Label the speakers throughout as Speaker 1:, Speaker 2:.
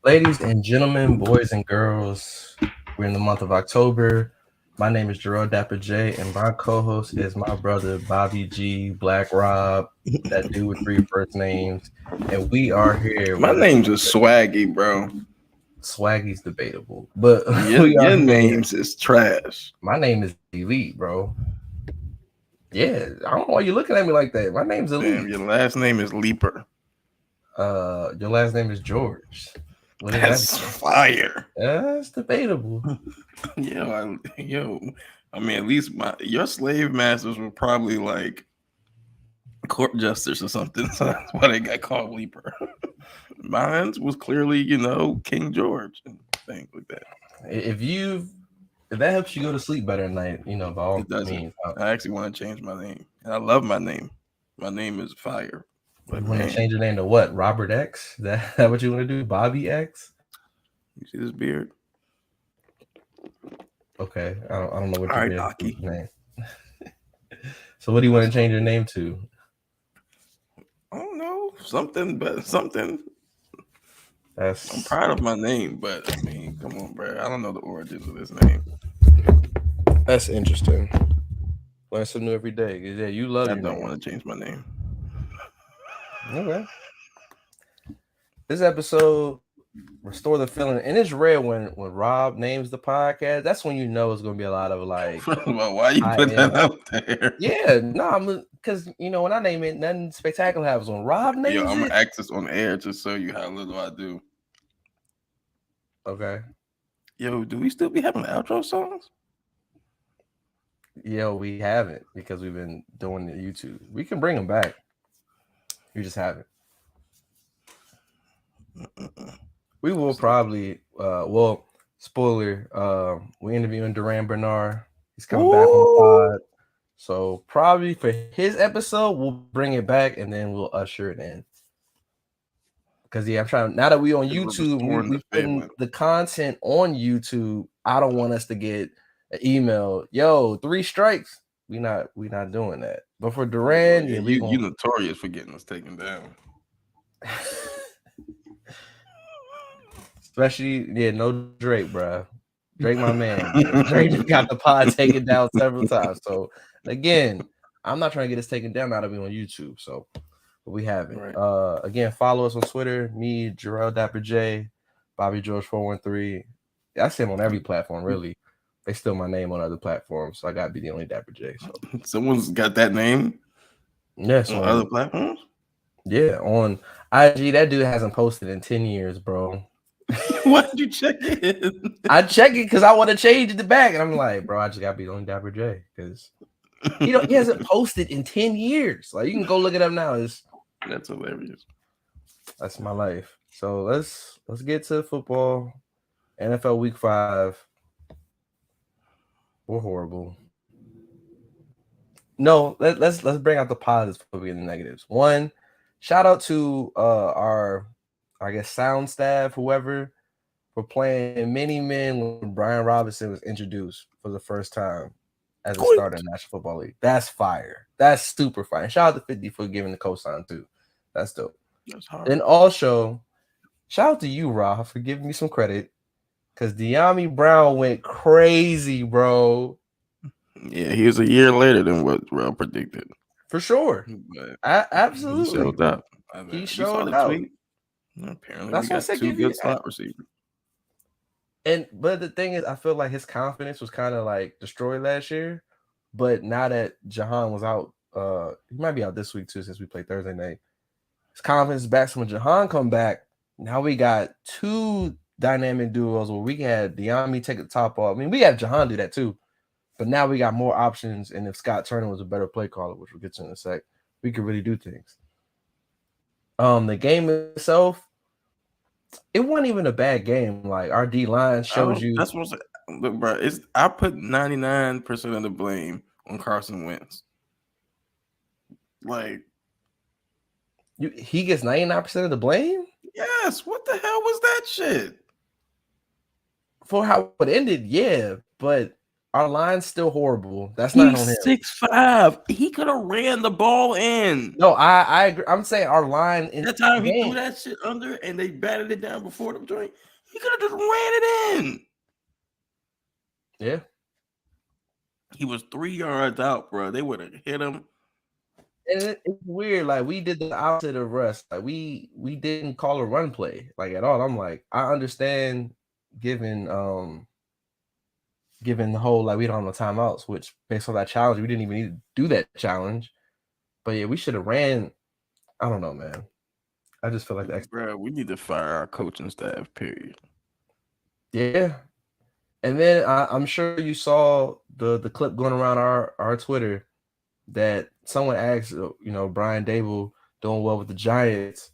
Speaker 1: Ladies and gentlemen, boys and girls, we're in the month of October. My name is Gerald Dapper J, and my co-host is my brother Bobby G, Black Rob, that dude with three first names, and we are here
Speaker 2: My
Speaker 1: with
Speaker 2: name's just Swaggy, bro.
Speaker 1: Swaggy's debatable, but
Speaker 2: Your
Speaker 1: we are
Speaker 2: your
Speaker 1: here.
Speaker 2: name's is trash.
Speaker 1: My name is Elite, bro. Yeah, I don't know why you looking at me like that. My name's
Speaker 2: Damn,
Speaker 1: Elite.
Speaker 2: your last name is Leaper.
Speaker 1: Your last name is George. What does that
Speaker 2: That's
Speaker 1: mean?
Speaker 2: fire.
Speaker 1: That's debatable.
Speaker 2: Yo, I mean, at least your slave masters were probably like court jesters or something. So that's why they got called Leaper. Mine was clearly, King George and things like that.
Speaker 1: If you if that helps you go to sleep better at night, by all
Speaker 2: It doesn't.
Speaker 1: means,
Speaker 2: I actually want to change my name. And I love my name. My name is fire.
Speaker 1: you
Speaker 2: But
Speaker 1: want to
Speaker 2: man,
Speaker 1: change your name to what? Robert X? That what you want to do? Bobby X?
Speaker 2: you see this beard?
Speaker 1: Okay, I don't know what
Speaker 2: All
Speaker 1: your
Speaker 2: right,
Speaker 1: real
Speaker 2: Aki.
Speaker 1: name. So what do you want to change your name to?
Speaker 2: I don't know something, but something. I'm
Speaker 1: That's
Speaker 2: proud of my name, but I mean, come on, bro. I don't know the origins of this name.
Speaker 1: that's interesting. Learn something new every day. 'Cause, yeah, you love
Speaker 2: I
Speaker 1: your
Speaker 2: don't
Speaker 1: name.
Speaker 2: want to change my name.
Speaker 1: Okay. This episode restore the feeling, and it's rare when Rob names the podcast. That's when you know it's gonna be a lot of like
Speaker 2: First of all, why you
Speaker 1: high
Speaker 2: put that
Speaker 1: end.
Speaker 2: out there?
Speaker 1: Yeah, no, I'm because when I name it, nothing spectacular happens. When Rob
Speaker 2: Yo,
Speaker 1: names
Speaker 2: I'm gonna
Speaker 1: it,
Speaker 2: act this on air to show you how little I do.
Speaker 1: okay,
Speaker 2: Yo, do we still be having outro songs?
Speaker 1: we haven't because we've been doing the YouTube. We can bring them back. We just haven't. We will probably. Spoiler. We interviewing Duran Bernard. He's coming back on the
Speaker 2: Ooh.
Speaker 1: pod. So probably for his episode, we'll bring it back and then we'll usher it in. Because I'm trying now that we on
Speaker 2: We're
Speaker 1: YouTube,
Speaker 2: restoring
Speaker 1: we
Speaker 2: the
Speaker 1: putting
Speaker 2: feeling.
Speaker 1: the content on YouTube. I don't want us to get an email. Yo, 3 strikes. We not doing that. But for
Speaker 2: Oh
Speaker 1: Duran,
Speaker 2: yeah,
Speaker 1: yeah, we
Speaker 2: you
Speaker 1: gonna
Speaker 2: notorious for getting us taken down.
Speaker 1: especially no Drake, bro. Drake, my man. Drake got the pod taken down several times. So again, I'm not trying to get us taken down now that we on YouTube. So but we haven't.
Speaker 2: Right.
Speaker 1: Again, follow us on Twitter. Me, Jarrell Dapper J, Bobby George 413. I see him on every platform, really. They steal my name on other platforms, so I gotta be the only Dapper J. So
Speaker 2: Someone's got that name
Speaker 1: yes,
Speaker 2: on other platforms.
Speaker 1: on IG, that dude hasn't posted in 10 years, bro.
Speaker 2: Why did you check in?
Speaker 1: I check it because I want to change it back, and I'm like, bro, I just gotta be the only Dapper J because he hasn't posted in 10 years. Like you can go look it up now.
Speaker 2: That's hilarious.
Speaker 1: That's my life. So let's get to football. NFL Week 5. We're horrible. No, let's bring out the positives before we get the negatives. One, shout out to our I guess sound staff, whoever, for playing many men when Brian Robinson was introduced for the first time as a starter in the National Football League. That's fire. That's super fire. And shout out to 50 for giving the cosign too. That's dope.
Speaker 2: That's hard.
Speaker 1: And also, shout out to you, Rob, for giving me some credit. Because De'Ami Brown went crazy, bro.
Speaker 2: Yeah, he was a year later than what Rel predicted.
Speaker 1: For sure.
Speaker 2: But he
Speaker 1: Absolutely.
Speaker 2: showed up.
Speaker 1: He
Speaker 2: You saw
Speaker 1: showed
Speaker 2: the
Speaker 1: out.
Speaker 2: tweet. Apparently,
Speaker 1: That's
Speaker 2: we
Speaker 1: what I
Speaker 2: got
Speaker 1: said.
Speaker 2: two
Speaker 1: Give you.
Speaker 2: good slot receivers.
Speaker 1: But the thing is, I feel like his confidence was kind of like destroyed last year. But now that Jahan was out, he might be out this week too, since we played Thursday night. His confidence is back. So when Jahan come back, now we got two dynamic duos where we had De'Ami take the top off. I mean, we had Jahan do that too. But now we got more options. And if Scott Turner was a better play caller, which we'll get to in a sec, we could really do things. The game itself, it wasn't even a bad game. Like our D line showed you.
Speaker 2: That's what look, bro. I put 99% of the blame on Carson Wentz. Like,
Speaker 1: He gets 99% of the blame?
Speaker 2: yes. What the hell was that shit?
Speaker 1: For how it ended, yeah. But Our line's still horrible. That's not on him.
Speaker 2: He's 6'5". He could have ran the ball in.
Speaker 1: No, I agree. I'm saying our line in
Speaker 2: That time he
Speaker 1: game.
Speaker 2: threw that shit under and they batted it down before the joint. He could have just ran it in.
Speaker 1: Yeah.
Speaker 2: He was 3 yards out, bro. They would have hit him.
Speaker 1: And it's weird. Like we did the opposite of Russ. Like we didn't call a run play like at all. I'm like, I understand given the whole like we don't have no timeouts, which based on that challenge, we didn't even need to do that challenge. But yeah, we should have ran. I don't know, man. I just feel like
Speaker 2: bro, we need to fire our coaching staff, period.
Speaker 1: Yeah. And then I'm sure you saw the clip going around our Twitter that someone asked, Brian Dable doing well with the Giants,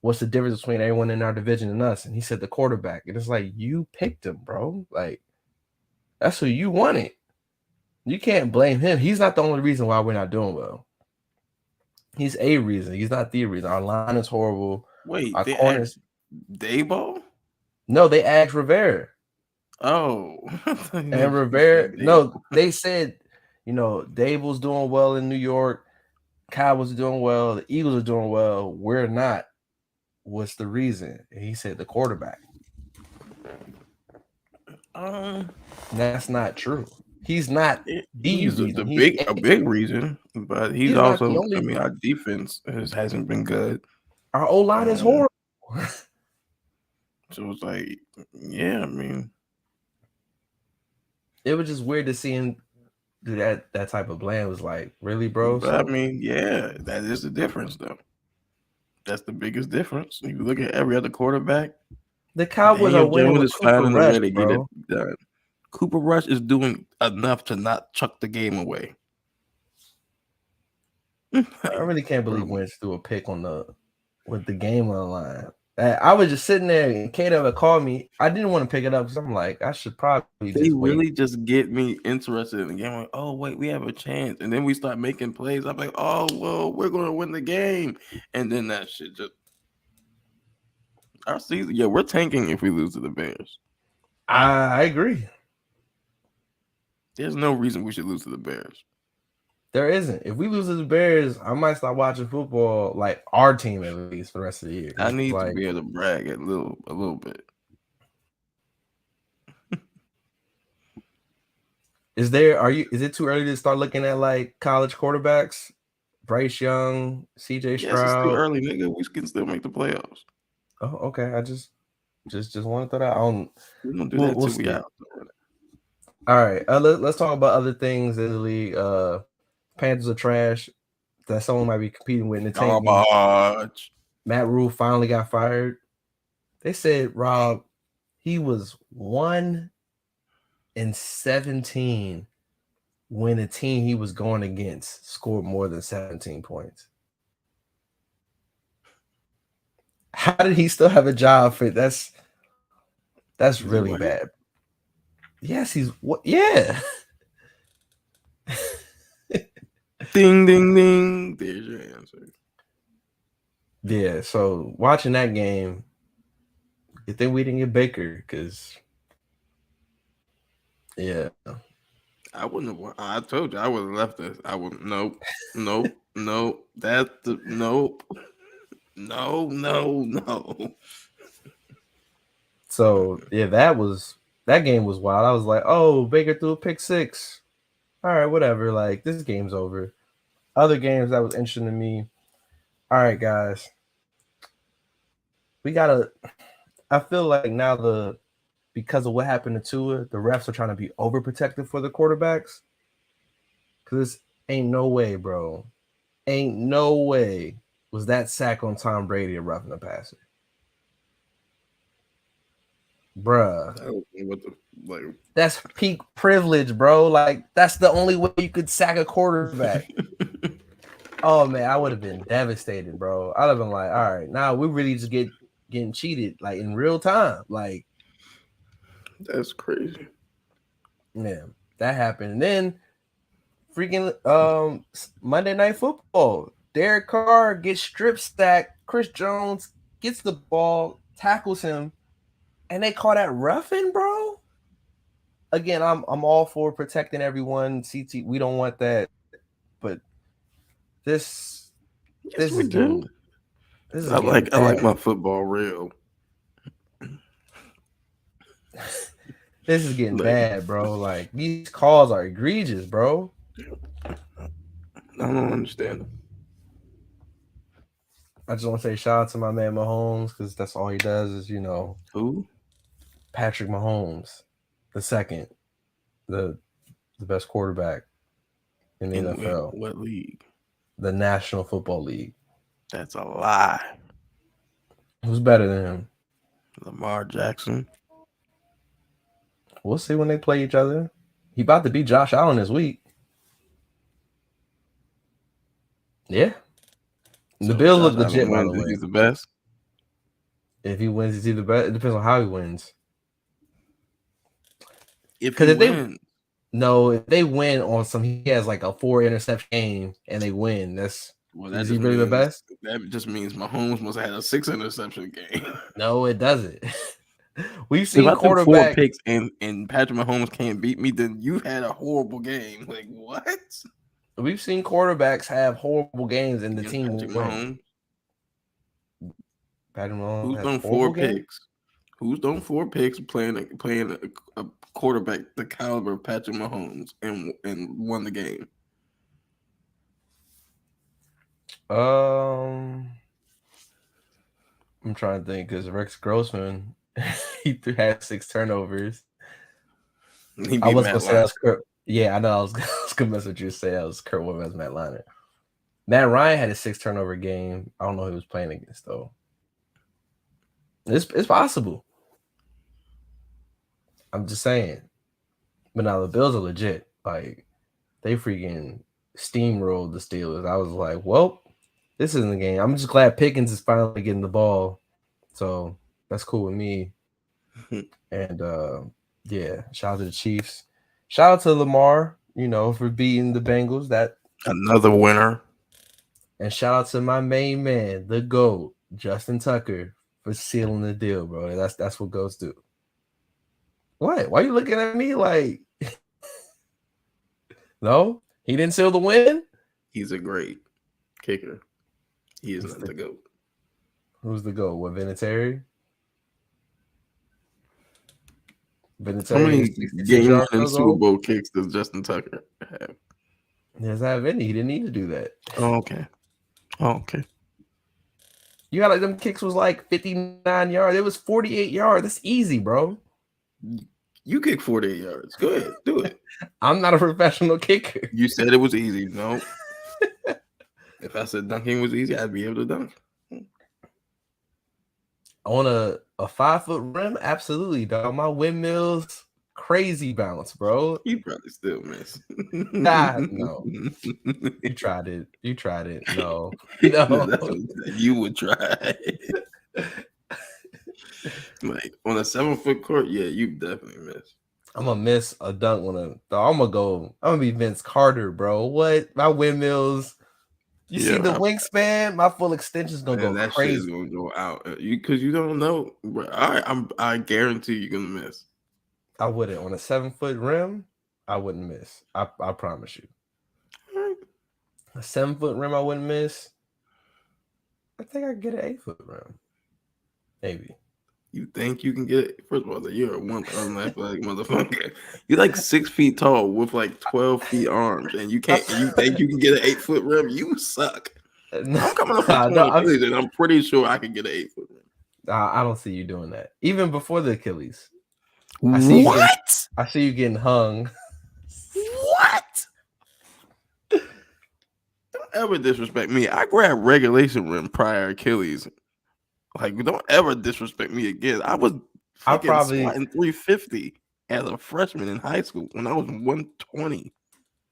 Speaker 1: what's the difference between everyone in our division and us? And he said the quarterback. And it's like, you picked him, bro. Like, that's who you wanted. You can't blame him. He's not the only reason why we're not doing well. He's a reason. He's not the reason. Our line is horrible.
Speaker 2: Wait,
Speaker 1: our
Speaker 2: they
Speaker 1: corners.
Speaker 2: asked Dable?
Speaker 1: No, they asked Rivera.
Speaker 2: Oh.
Speaker 1: And Rivera. No, they said, Dable's doing well in New York. Cowboys are doing well. The Eagles are doing well. We're not. What's the reason? And he said the quarterback. That's not true. He's not
Speaker 2: he's a big reason, but he's also. I mean, our defense hasn't been good.
Speaker 1: Our O-line is horrible.
Speaker 2: So it's like, yeah, I mean,
Speaker 1: it was just weird to see him do that type of blame. It was like, really, bro?
Speaker 2: But I mean, yeah, that is the difference, though. That's the biggest difference. You look at every other quarterback.
Speaker 1: The Cowboys are winning with Cooper Rush, bro.
Speaker 2: Get it done. Cooper Rush is doing enough to not chuck the game away.
Speaker 1: I really can't believe Wentz threw a pick with the game on the line. I was just sitting there, and Kato would call me. I didn't want to pick it up because I'm like, I should probably
Speaker 2: just really just get me interested in the game. I'm like, oh, wait, we have a chance. And then we start making plays. I'm like, oh, well, we're going to win the game. And then that shit just... Our season, yeah, we're tanking if we lose to the Bears.
Speaker 1: I agree.
Speaker 2: There's no reason we should lose to the Bears.
Speaker 1: There isn't. If we lose to the Bears, I might start watching football, like our team at least, for the rest of the year.
Speaker 2: I need to be able to brag a little bit.
Speaker 1: Is it too early to start looking at like college quarterbacks? Bryce Young, CJ Stroud.
Speaker 2: It's too early, nigga. We can still make the playoffs.
Speaker 1: Oh, okay. I just want to throw that on.
Speaker 2: We don't do that till we out.
Speaker 1: All right. Let's talk about other things in the league. Panthers are trash. That someone might be competing with in the tank. Matt Rule finally got fired. They said, Rob, he was 1-17 when the team he was going against scored more than 17 points. How did he still have a job for that's really bad. Yes, he's what? Yeah.
Speaker 2: Ding, ding, ding. There's your answer.
Speaker 1: Yeah, so watching that game, you think we didn't get Baker because, yeah.
Speaker 2: I wouldn't have. I told you I would have left this. I would. Nope. That's the nope. No.
Speaker 1: So yeah, that game was wild. I was like, oh, Baker threw a pick 6. All right, whatever. Like, this game's over. Other games that was interesting to me. All right, guys. I feel like now because of what happened to Tua, the refs are trying to be overprotective for the quarterbacks. Because ain't no way, bro. Ain't no way was that sack on Tom Brady a roughing the passer. Bruh. That's peak privilege, bro. Like, that's the only way you could sack a quarterback. Oh, man, I would have been devastated, bro. I'd have been like, all right, now we really just getting cheated, like, in real time. Like,
Speaker 2: that's crazy.
Speaker 1: Yeah, that happened. And then freaking Monday Night Football. Derek Carr gets strip sacked. Chris Jones gets the ball, tackles him, and they call that roughing, bro. again, I'm all for protecting everyone. CT, we don't want that, but this
Speaker 2: Yes, we
Speaker 1: is
Speaker 2: do.
Speaker 1: getting this is
Speaker 2: I
Speaker 1: getting
Speaker 2: like
Speaker 1: bad.
Speaker 2: my football real.
Speaker 1: This is getting
Speaker 2: Like,
Speaker 1: bad, bro. Like these calls are egregious, bro.
Speaker 2: I don't understand them.
Speaker 1: I just want to say shout out to my man Mahomes because that's all he does is
Speaker 2: Who?
Speaker 1: Patrick Mahomes, the second, the best quarterback in the
Speaker 2: In
Speaker 1: NFL,
Speaker 2: what league?
Speaker 1: the National Football League.
Speaker 2: That's a lie.
Speaker 1: Who's better than him?
Speaker 2: Lamar Jackson.
Speaker 1: We'll see when they play each other. He about to beat Josh Allen this week. Yeah. The
Speaker 2: So
Speaker 1: Bills
Speaker 2: Josh
Speaker 1: look
Speaker 2: Allen
Speaker 1: legit, by the
Speaker 2: wins.
Speaker 1: way.
Speaker 2: He's the best.
Speaker 1: If he wins, he's either best. It depends on how he wins.
Speaker 2: If
Speaker 1: Because
Speaker 2: he
Speaker 1: if they
Speaker 2: wins,
Speaker 1: win on some, he has like a 4 interception game and they win. Is
Speaker 2: that
Speaker 1: he
Speaker 2: just
Speaker 1: really the
Speaker 2: means
Speaker 1: best?
Speaker 2: Mahomes must have had a 6 interception game.
Speaker 1: No, it doesn't. We've
Speaker 2: If
Speaker 1: seen
Speaker 2: I threw 4
Speaker 1: quarterbacks.
Speaker 2: picks and Patrick Mahomes can't beat me, then you had a horrible game. Like what?
Speaker 1: We've seen quarterbacks have horrible games and the
Speaker 2: Against
Speaker 1: team
Speaker 2: Patrick
Speaker 1: win.
Speaker 2: Mahomes.
Speaker 1: Patrick Mahomes
Speaker 2: Who's
Speaker 1: has
Speaker 2: done 4
Speaker 1: horrible games.
Speaker 2: picks? Who's done 4 picks playing a quarterback the caliber of Patrick Mahomes and won the game?
Speaker 1: I'm trying to think because Rex Grossman he had 6 turnovers.
Speaker 2: He
Speaker 1: I
Speaker 2: beat
Speaker 1: was
Speaker 2: Matt
Speaker 1: gonna say that was
Speaker 2: Lyon.
Speaker 1: Kurt. Yeah, I know. I was gonna mess with you. Say that was Kurt Warner as Matt Leinart. Matt Ryan had a 6 turnover game. I don't know who he was playing against though. It's possible. I'm just saying. But now the Bills are legit. Like they freaking steamrolled the Steelers. I was like, well, this isn't the game. I'm just glad Pickens is finally getting the ball. So that's cool with me. And yeah, shout out to the Chiefs. Shout out to Lamar, for beating the Bengals. That
Speaker 2: Another winner.
Speaker 1: And shout out to my main man, the GOAT, Justin Tucker, for sealing the deal, bro. That's what GOATs do. What? Why are you looking at me like no? He didn't seal the win?
Speaker 2: He's a great kicker. He is not the GOAT.
Speaker 1: Who's the GOAT? What, Vinatieri?
Speaker 2: How many game-winning Super
Speaker 1: old?
Speaker 2: Bowl kicks does Justin Tucker have?
Speaker 1: He doesn't have any. He didn't need to do that.
Speaker 2: Oh, okay.
Speaker 1: You got like them kicks was like 59 yards. It was 48 yards. That's easy, bro.
Speaker 2: You kick 48 yards. Go ahead. Do it.
Speaker 1: I'm not a professional kicker.
Speaker 2: You said it was easy. No. If I said dunking was easy, I'd be able to dunk.
Speaker 1: On a 5-foot rim, absolutely, dog. My windmills, crazy bounce, bro.
Speaker 2: You probably still miss.
Speaker 1: No. You tried it. No.
Speaker 2: That's what you would try. Like on a 7-foot court, yeah, you definitely miss.
Speaker 1: I'm gonna miss a dunk I'm gonna be Vince Carter, bro. What? My windmills. You see the wingspan? My full extension's gonna go
Speaker 2: that
Speaker 1: crazy.
Speaker 2: Shit is gonna go out. Because you don't know. I guarantee you're gonna miss.
Speaker 1: I wouldn't. On a 7-foot rim, I wouldn't miss. I promise you. A 7-foot rim I wouldn't miss. I think I could get an 8-foot rim. Maybe.
Speaker 2: You think you can get it? First of all, you're a one-arm athletic motherfucker. You're like 6 feet tall with like 12 feet arms, and you can't. You think you can get an 8-foot rim? You suck.
Speaker 1: No,
Speaker 2: I'm coming up with 20 Achilles, and I'm pretty sure I can get an 8-foot rim.
Speaker 1: I don't see you doing that. Even before the Achilles.
Speaker 2: I
Speaker 1: see you getting hung.
Speaker 2: What? Don't ever disrespect me. I grabbed regulation rim prior Achilles. Like, don't ever disrespect me again. I was squatting 350 as a freshman in high school when I was 120.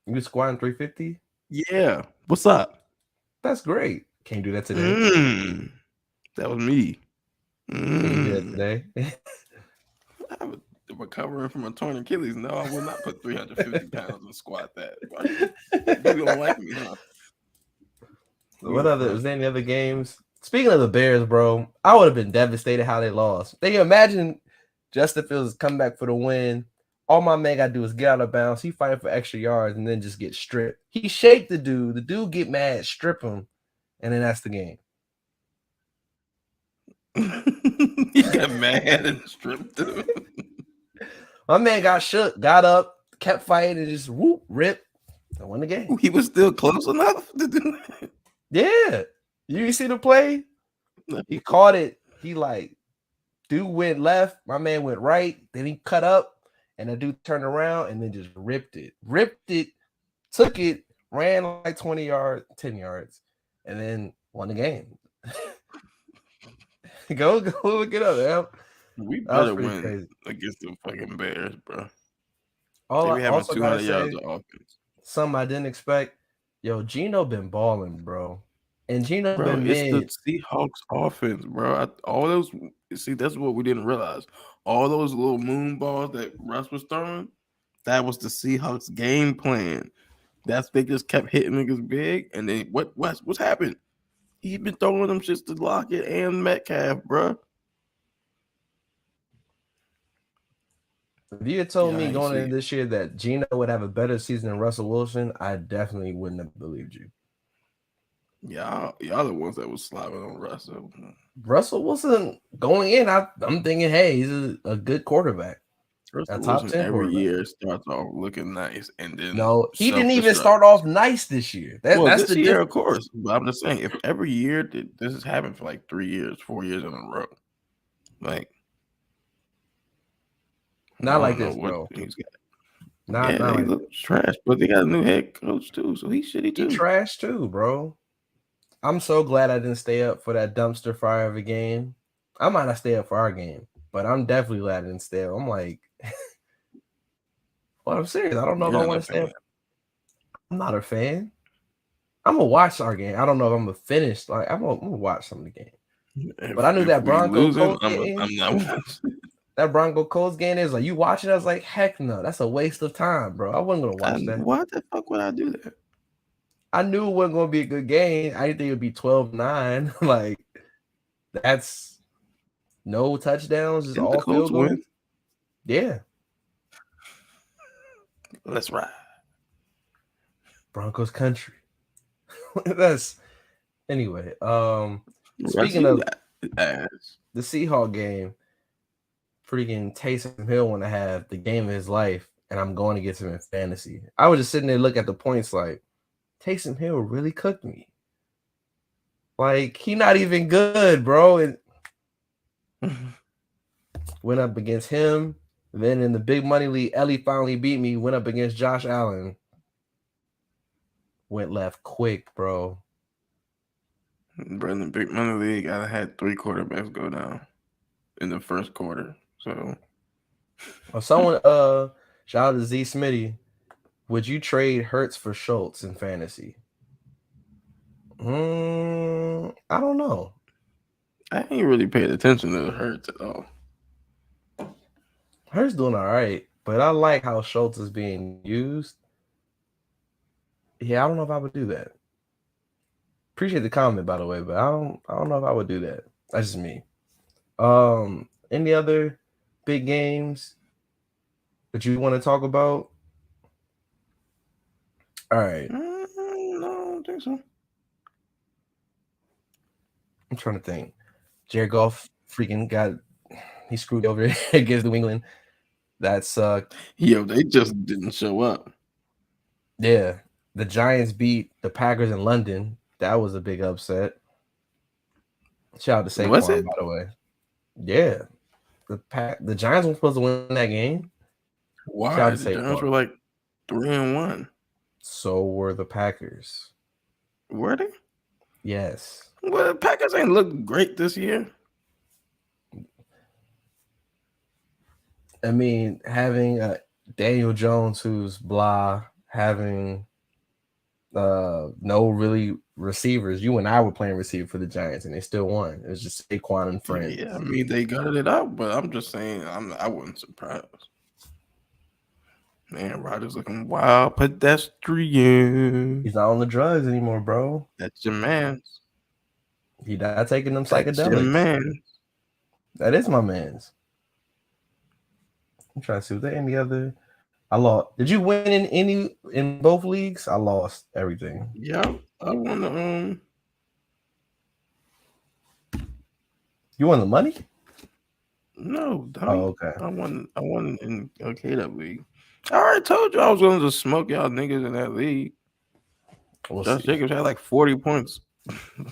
Speaker 1: You squatting 350?
Speaker 2: Yeah. What's up?
Speaker 1: That's great. Can you do that today?
Speaker 2: That was me.
Speaker 1: Can you do that today?
Speaker 2: I was recovering from a torn Achilles. No, I will not put 350 pounds and squat that. You don't like me, huh?
Speaker 1: Was there any other games? Speaking of the Bears, bro, I would have been devastated how they lost. They imagine Justin Fields come back for the win. All my man got to do is get out of bounds. He fighting for extra yards and then just get stripped. He shake the dude. The dude get mad, strip him, and then that's the game.
Speaker 2: He got mad and stripped him.
Speaker 1: My man got shook, got up, kept fighting, and just whoop, rip, and won the game.
Speaker 2: He was still close enough to do that.
Speaker 1: Yeah. You see the play? He caught it. He like, dude went left. My man went right. Then he cut up, and the dude turned around and then just ripped it. Took it, ran like 20 yards, 10 yards, and then won the game. Go look it up, man.
Speaker 2: We better win against the fucking Bears, bro.
Speaker 1: They
Speaker 2: be having 200 yards of offense.
Speaker 1: Something I didn't expect. Yo, Gino been balling, bro. And Gino been mid.
Speaker 2: It's the Seahawks offense, bro. That's what we didn't realize. All those little moon balls that Russ was throwing, that was the Seahawks game plan. They just kept hitting niggas big. And then what's happened? He been throwing them shits to Lockett and Metcalf, bro.
Speaker 1: If you had told me going into this year that Gino would have a better season than Russell Wilson, I definitely wouldn't have believed you.
Speaker 2: Y'all the ones that was slobbing on Russell.
Speaker 1: Russell Wilson going in, I'm thinking, hey, he's a good quarterback.
Speaker 2: A top 10 every year starts off looking nice, and then
Speaker 1: no, he didn't even start off nice this year. That's
Speaker 2: this year, of course. But I'm just saying, if every year this has happened for like 3 years, 4 years in a row, like
Speaker 1: not like this, bro.
Speaker 2: He's got.
Speaker 1: Not
Speaker 2: he
Speaker 1: like
Speaker 2: looks trash, but they got a new head coach too, so he's shitty too.
Speaker 1: He trash too, bro. I'm so glad I didn't stay up for that dumpster fire of a game. I might not stay up for our game, but I'm definitely glad I didn't stay up. I'm like, well, I'm serious. I don't know if I want to stay up. I'm not a fan. I'm gonna watch our game. I don't know if I'm gonna finish. Like I'm gonna watch some of the game. But I knew that Bronco Colts game. I'm not watching. That Bronco Colts game is like, you watching? I was like, heck no, that's a waste of time, bro. I wasn't gonna watch that.
Speaker 2: Why the fuck would I do that?
Speaker 1: I knew it wasn't gonna be a good game. I didn't think it would be 12-9. Like that's no touchdowns, just all field goals. Yeah.
Speaker 2: Let's ride.
Speaker 1: Broncos country. That's anyway. Speaking of the Seahawks game, freaking Taysom Hill want to have the game of his life, and I'm going against him in fantasy. I was just sitting there looking at the points like Taysom Hill really cooked me. Like he not even good, bro. And went up against him. Then in the big money league, Ellie finally beat me. Went up against Josh Allen. Went left quick, bro.
Speaker 2: Bro, in the big money league, I had 3 quarterbacks go down in the first quarter. So,
Speaker 1: someone, shout out to Z Smitty. Would you trade Hurts for Schultz in fantasy? I don't know.
Speaker 2: I ain't really paid attention to Hurts at all.
Speaker 1: Hurts doing all right, but I like how Schultz is being used. Yeah, I don't know if I would do that. Appreciate the comment, by the way, but I don't know if I would do that. That's just me. Any other big games that you want to talk about? All right.
Speaker 2: No, I don't think so.
Speaker 1: I'm trying to think. Jared Goff freaking he screwed over against New England. That sucked.
Speaker 2: Yo, they just didn't show up.
Speaker 1: Yeah. The Giants beat the Packers in London. That was a big upset. Shout out to Saquon, by the way. Yeah. The Giants were supposed to win that game.
Speaker 2: Why? The Giants were like 3-1.
Speaker 1: So were the Packers.
Speaker 2: Were they?
Speaker 1: Yes.
Speaker 2: Well, the Packers ain't looked great this year.
Speaker 1: I mean, having Daniel Jones who's blah, having no really receivers. You and I were playing receiver for the Giants, and they still won. It was just Saquon and friends.
Speaker 2: Yeah, I mean they gutted it out, but I'm just saying I wasn't surprised. Man, Rodgers looking wild pedestrian.
Speaker 1: He's not on the drugs anymore, bro.
Speaker 2: That's your man's.
Speaker 1: He not taking them psychedelics.
Speaker 2: That's your man.
Speaker 1: That is my man's. I'm trying to see if there any other I lost. Did you win in both leagues? I lost everything.
Speaker 2: Yeah, I won the
Speaker 1: You won the money?
Speaker 2: No, dummy.
Speaker 1: Oh, okay.
Speaker 2: I won in that league. I already told you I was going to smoke y'all niggas in that league.
Speaker 1: We'll
Speaker 2: Josh
Speaker 1: see.
Speaker 2: Jacobs had like 40 points.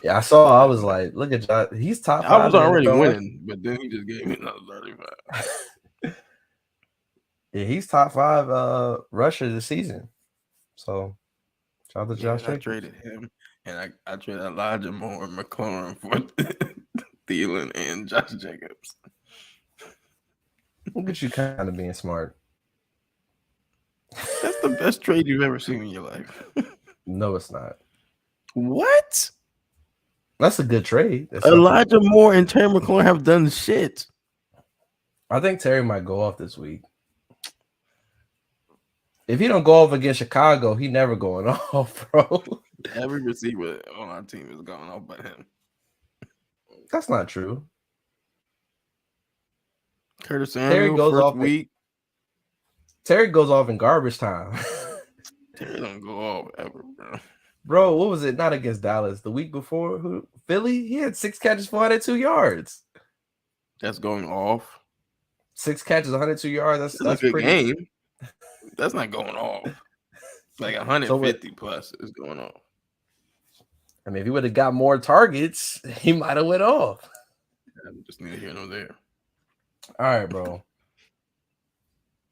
Speaker 1: Yeah, I saw. I was like, look at Josh. He's top 5.
Speaker 2: I was already winning, but then he just gave me another 35.
Speaker 1: Yeah, he's top 5 rusher this season. So, shout out to Josh Jacobs.
Speaker 2: I traded him, and I traded Elijah Moore and McLaurin for Thielen and Josh Jacobs.
Speaker 1: Look at you kind of being smart.
Speaker 2: That's the best trade you've ever seen in your life.
Speaker 1: No, it's not.
Speaker 2: What?
Speaker 1: That's a good trade.
Speaker 2: Elijah Moore and Terry McLaurin have done shit.
Speaker 1: I think Terry might go off this week. If he don't go off against Chicago, he never going off, bro.
Speaker 2: Every receiver on our team is going off but him.
Speaker 1: That's not true.
Speaker 2: Curtis Samuel goes first off week.
Speaker 1: Terry goes off in garbage time.
Speaker 2: Terry don't go off ever, bro.
Speaker 1: Bro, what was it? Not against Dallas. The week before, Philly? He had 6 catches for 102 yards.
Speaker 2: That's going off.
Speaker 1: 6 catches, 102 yards. That's
Speaker 2: a good
Speaker 1: pretty
Speaker 2: game. That's not going off. Like 150 plus is going off.
Speaker 1: I mean, if he would have got more targets, he might have went off.
Speaker 2: Just neither here nor there.
Speaker 1: All right, bro.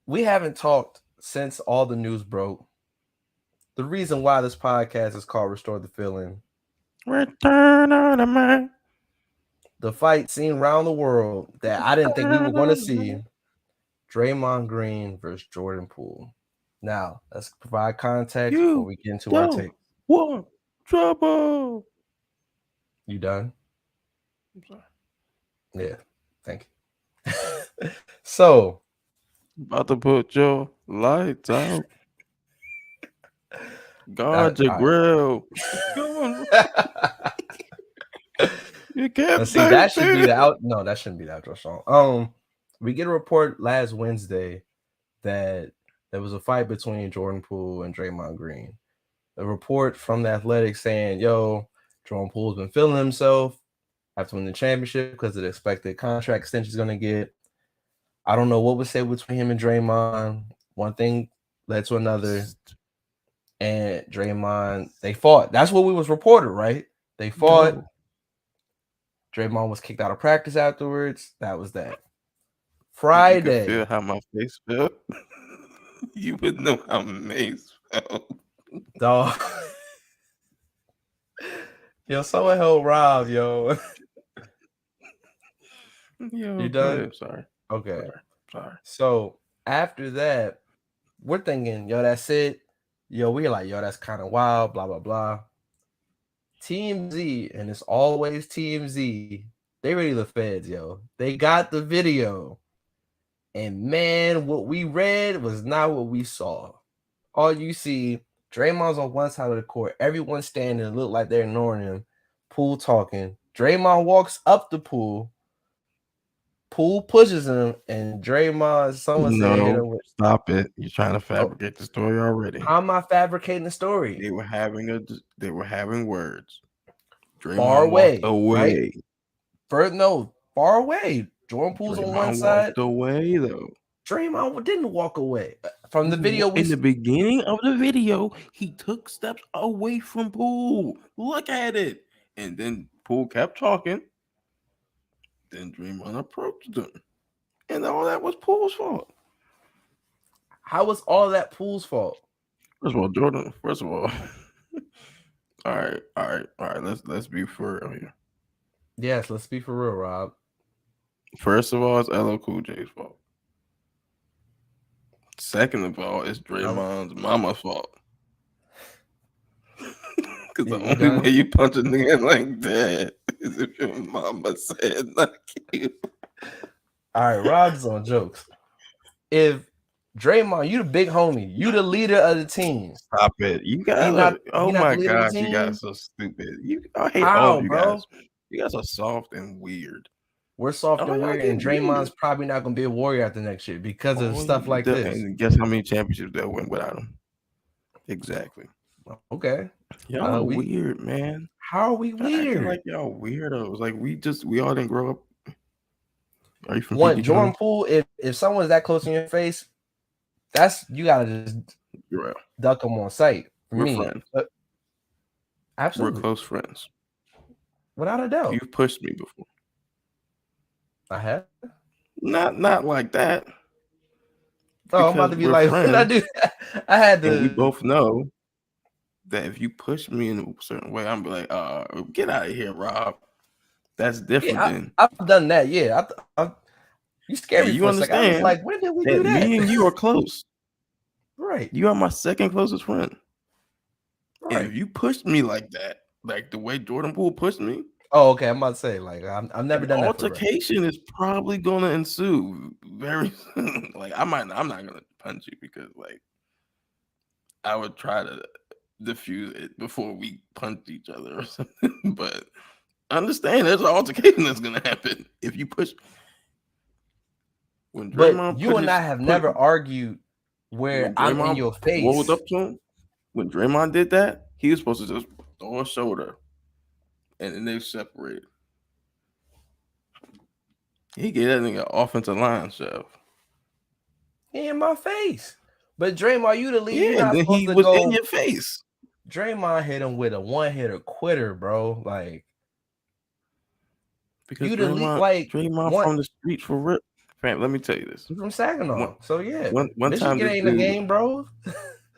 Speaker 1: We haven't talked since all the news broke. The reason why this podcast is called Restore the Feeling.
Speaker 2: Return of the man.
Speaker 1: The fight seen around the world that I didn't think we were going to see. Draymond Green versus Jordan Poole. Now, let's provide context before we get into our take.
Speaker 2: One trouble.
Speaker 1: You done?
Speaker 2: I'm sorry.
Speaker 1: Yeah, thank you. So,
Speaker 2: about to put your lights out. Guard your grill. You can't
Speaker 1: see that should be the out. No, that shouldn't be the outro song. We get a report last Wednesday that there was a fight between Jordan Poole and Draymond Green. A report from the Athletic saying, Jordan Poole's been feeling himself after winning the championship because of the expected contract extension he's going to get. I don't know what was said between him and Draymond. One thing led to another. And Draymond, they fought. That's what we was reported, right? They fought. No. Draymond was kicked out of practice afterwards. That was that. Friday.
Speaker 2: You could feel how my face felt. You would know how my face felt.
Speaker 1: Dog. Yo, someone help Rob, yo. You done?
Speaker 2: I'm sorry.
Speaker 1: Okay. Sorry. So after that, we're thinking, that's it. We're like, that's kind of wild, blah, blah, blah. Team Z, and it's always Team Z, they ready the feds, They got the video. And man, what we read was not what we saw. All you see, Draymond's on one side of the court. Everyone standing, look like they're ignoring him. Poole talking. Draymond walks up the Poole. Poole pushes him, and Draymond, someone said, hit him with,
Speaker 2: stop it. You're trying to fabricate the story already.
Speaker 1: How am I fabricating the story?
Speaker 2: They were having words.
Speaker 1: Draymond far away.
Speaker 2: Away.
Speaker 1: Right? Far away. Jordan Poole's on one side.
Speaker 2: Walked away, though.
Speaker 1: Draymond didn't walk away. From the video,
Speaker 2: in the beginning of the video, he took steps away from Poole. Look at it. And then Poole kept talking. Then Draymond approached him. And all that was Poole's fault.
Speaker 1: How was all that Poole's fault?
Speaker 2: First of all, Jordan, all right. Let's be for real here.
Speaker 1: Yes, let's be for real, Rob.
Speaker 2: First of all, it's LL Cool J's fault. Second of all, it's Draymond's mama's fault. Because the only way you punch a nigga like that is if your mama said not you.
Speaker 1: All right, Rob's on jokes. If Draymond, you the big homie, you the leader of the team.
Speaker 2: Stop it. You guys oh my God, you guys are so stupid. I hate all of you guys. You guys are soft and weird.
Speaker 1: we're soft
Speaker 2: Oh,
Speaker 1: and
Speaker 2: y'all
Speaker 1: weird, and
Speaker 2: get weird.
Speaker 1: Draymond's probably not gonna be a Warrior after next year because of stuff like this.
Speaker 2: And guess how many championships they'll win without him? Exactly.
Speaker 1: Okay.
Speaker 2: Y'all are weird, man.
Speaker 1: How are we weird?
Speaker 2: Acting like y'all weirdos. Like we all didn't grow up. Are you from
Speaker 1: One,
Speaker 2: PG
Speaker 1: Jordan
Speaker 2: County?
Speaker 1: Poole, if someone's that close in your face, you gotta just
Speaker 2: You're right.
Speaker 1: duck them on sight. For
Speaker 2: We're
Speaker 1: me,
Speaker 2: friends.
Speaker 1: absolutely,
Speaker 2: We're close friends.
Speaker 1: without a doubt.
Speaker 2: You've pushed me before.
Speaker 1: I have.
Speaker 2: Not like that.
Speaker 1: Oh, I'm about to be like, what did I do? I had to.
Speaker 2: And we both know that if you push me in a certain way, I'm be like, get out of here, Rob. That's different.
Speaker 1: Yeah, I've done that. Yeah, you scared me
Speaker 2: you
Speaker 1: for a second. I was like, when did we do that?
Speaker 2: Me and you are close.
Speaker 1: Right.
Speaker 2: You are my second closest friend.
Speaker 1: Right.
Speaker 2: And if you pushed me like that, like the way Jordan Poole pushed me.
Speaker 1: Oh, okay. I'm about to say, like, I've never done that.
Speaker 2: Altercation is probably gonna ensue very soon. Like, I'm not gonna punch you because, like, I would try to diffuse it before we punch each other or something. But understand, there's an altercation that's gonna happen if you push. When Draymond
Speaker 1: but you and I have never argued where I'm in your face.
Speaker 2: Rolled up to him. When Draymond did that, he was supposed to just throw a shoulder, and then they separated. He gave that nigga offensive line shove.
Speaker 1: He in my face. But Draymond, you the lead.
Speaker 2: Yeah,
Speaker 1: you're not supposed
Speaker 2: he
Speaker 1: to
Speaker 2: was
Speaker 1: go
Speaker 2: in your face.
Speaker 1: Draymond hit him with a one-hitter quitter, bro. Like,
Speaker 2: because you the lead, like Draymond from the street for real. Fam, let me tell you this.
Speaker 1: He's from Saginaw. So yeah.
Speaker 2: One time
Speaker 1: this ain't a game, bro.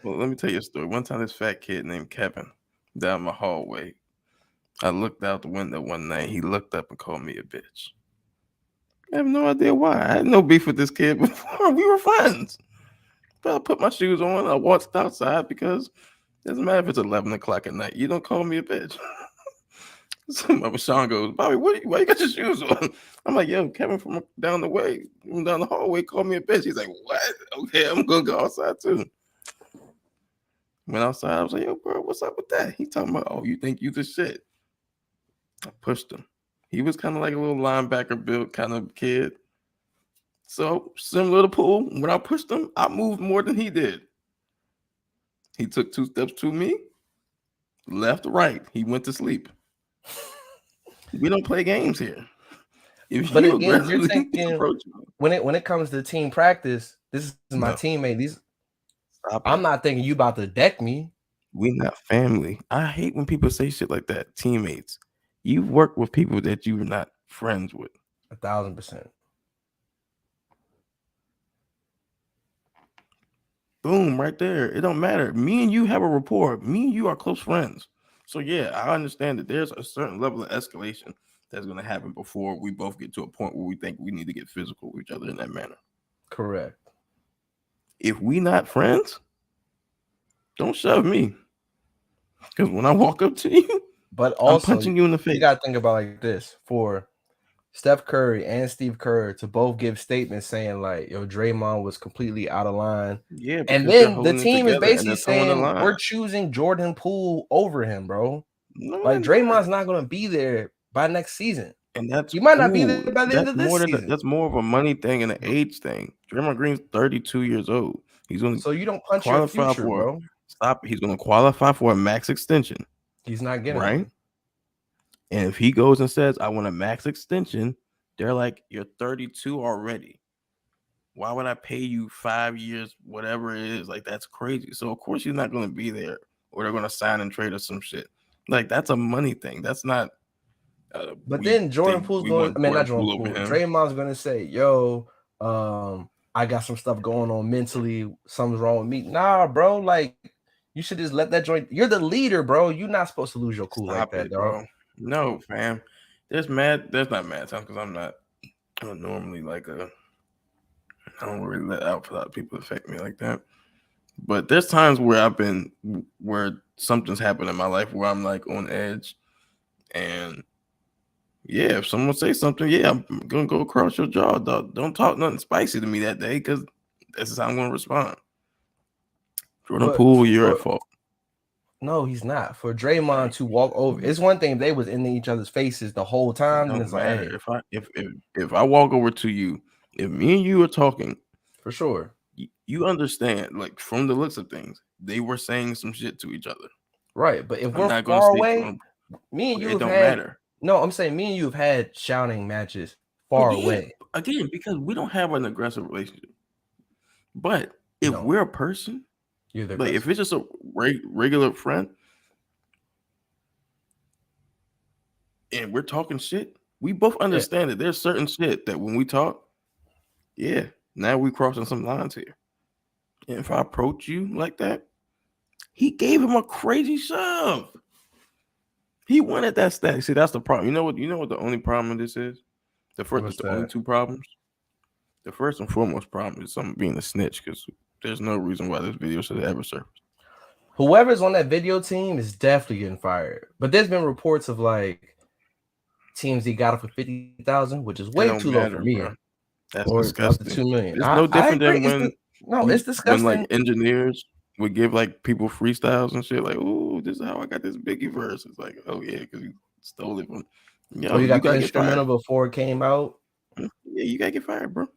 Speaker 2: Well, let me tell you a story. One time this fat kid named Kevin down my hallway. I looked out the window one night. He looked up and called me a bitch. I have no idea why. I had no beef with this kid before. We were friends. But I put my shoes on. I walked outside because it doesn't matter if it's 11 o'clock at night. You don't call me a bitch. So Sean goes, Bobby, why you got your shoes on? I'm like, yo, Kevin from down the hallway called me a bitch. He's like, what? Okay, I'm going to go outside too. Went outside. I was like, yo, bro, what's up with that? He talking about, oh, you think you the shit. I pushed him. He was kind of like a little linebacker built kind of kid. So similar to Poole, when I pushed him, I moved more than he did. He took 2 steps to me, left, right. He went to sleep. We don't play games here.
Speaker 1: But again, you're thinking when it comes to team practice, this is my teammate. I'm not thinking you about to deck me.
Speaker 2: We're not family. I hate when people say shit like that. Teammates. You work with people that you're not friends with.
Speaker 1: 1,000%.
Speaker 2: Boom, right there. It don't matter. Me and you have a rapport. Me and you are close friends. So yeah, I understand that there's a certain level of escalation that's going to happen before we both get to a point where we think we need to get physical with each other in that manner.
Speaker 1: Correct.
Speaker 2: If we not friends, don't shove me. Because when I walk up to you,
Speaker 1: but also
Speaker 2: I'm punching you in the face.
Speaker 1: You got to think about like this. For Steph Curry and Steve Kerr to both give statements saying like, yo, Draymond was completely out of line.
Speaker 2: Yeah.
Speaker 1: And then the team is basically saying we're choosing Jordan Poole over him, bro. No, like Draymond's not going to be there by next season.
Speaker 2: And that's
Speaker 1: he might not be there by the end of this season.
Speaker 2: That's more of a money thing and an age thing. Draymond Green's 32 years old. He's going to
Speaker 1: so you don't punch your future, bro.
Speaker 2: Stop. He's going to qualify for a max extension.
Speaker 1: He's not getting
Speaker 2: right. And if he goes and says, I want a max extension, they're like, you're 32 already. Why would I pay you 5 years, whatever it is? Like, that's crazy. So, of course, he's not going to be there, or they're going to sign and trade or some shit. Like, that's a money thing. That's not.
Speaker 1: But then Jordan Poole's going, not Jordan Poole. Draymond's going to say, yo, I got some stuff going on mentally. Something's wrong with me. Nah, bro. Like, you should just let that joint. You're the leader, bro. You're not supposed to lose your cool like that, bro.
Speaker 2: No, fam. There's not mad times because I'm normally like I don't really let out for a lot of people affect me like that. But there's times where something's happened in my life where I'm like on edge. And yeah, if someone say something, yeah, I'm gonna go across your jaw, dog. Don't talk nothing spicy to me that day because this is how I'm gonna respond. Jordan Poole, you're at fault.
Speaker 1: No, he's not. For Draymond to walk over, it's one thing if they was in each other's faces the whole
Speaker 2: It
Speaker 1: time. Then
Speaker 2: don't
Speaker 1: it's like,
Speaker 2: matter
Speaker 1: hey,
Speaker 2: if I walk over to you, if me and you are talking,
Speaker 1: for sure,
Speaker 2: you understand. Like from the looks of things, they were saying some shit to each other.
Speaker 1: right? But if
Speaker 2: I'm
Speaker 1: we're
Speaker 2: not gonna
Speaker 1: far
Speaker 2: say
Speaker 1: away, me and you
Speaker 2: it
Speaker 1: have
Speaker 2: don't
Speaker 1: had.
Speaker 2: matter.
Speaker 1: No, I'm saying me and you have had shouting matches
Speaker 2: Well,
Speaker 1: far
Speaker 2: yeah,
Speaker 1: away.
Speaker 2: again, because we don't have an aggressive relationship. But if
Speaker 1: No,
Speaker 2: we're a person,
Speaker 1: you're the
Speaker 2: like if
Speaker 1: aggressor.
Speaker 2: it's just a regular friend, and we're talking shit, we both
Speaker 1: Yeah,
Speaker 2: understand that there's certain shit that when we talk, yeah, now we crossing some lines here. And if I approach you like that, he gave him a crazy shove. He wanted that stack. See, that's the problem. You know what the only problem with this is?
Speaker 1: what's
Speaker 2: The only
Speaker 1: that?
Speaker 2: two problems. The first and foremost problem is something being a snitch because there's no reason why this video should have ever surfaced.
Speaker 1: Whoever's on that video team is definitely getting fired. But there's been reports of like teams he got it for 50,000, which is
Speaker 2: It
Speaker 1: way
Speaker 2: don't
Speaker 1: too low for
Speaker 2: matter,
Speaker 1: me,
Speaker 2: bro. That's
Speaker 1: or up to
Speaker 2: disgusting.
Speaker 1: 2 million.
Speaker 2: It's no
Speaker 1: I
Speaker 2: different
Speaker 1: agree.
Speaker 2: than when
Speaker 1: It's
Speaker 2: when like
Speaker 1: disgusting.
Speaker 2: engineers would give like people freestyles and shit. Like, "Ooh, this is how I got this Biggie verse." It's like, oh yeah, because you stole it from.
Speaker 1: Oh,
Speaker 2: Yo,
Speaker 1: you
Speaker 2: you
Speaker 1: got the
Speaker 2: gotta get fired.
Speaker 1: instrumental before it came out.
Speaker 2: Yeah, you gotta get fired, bro.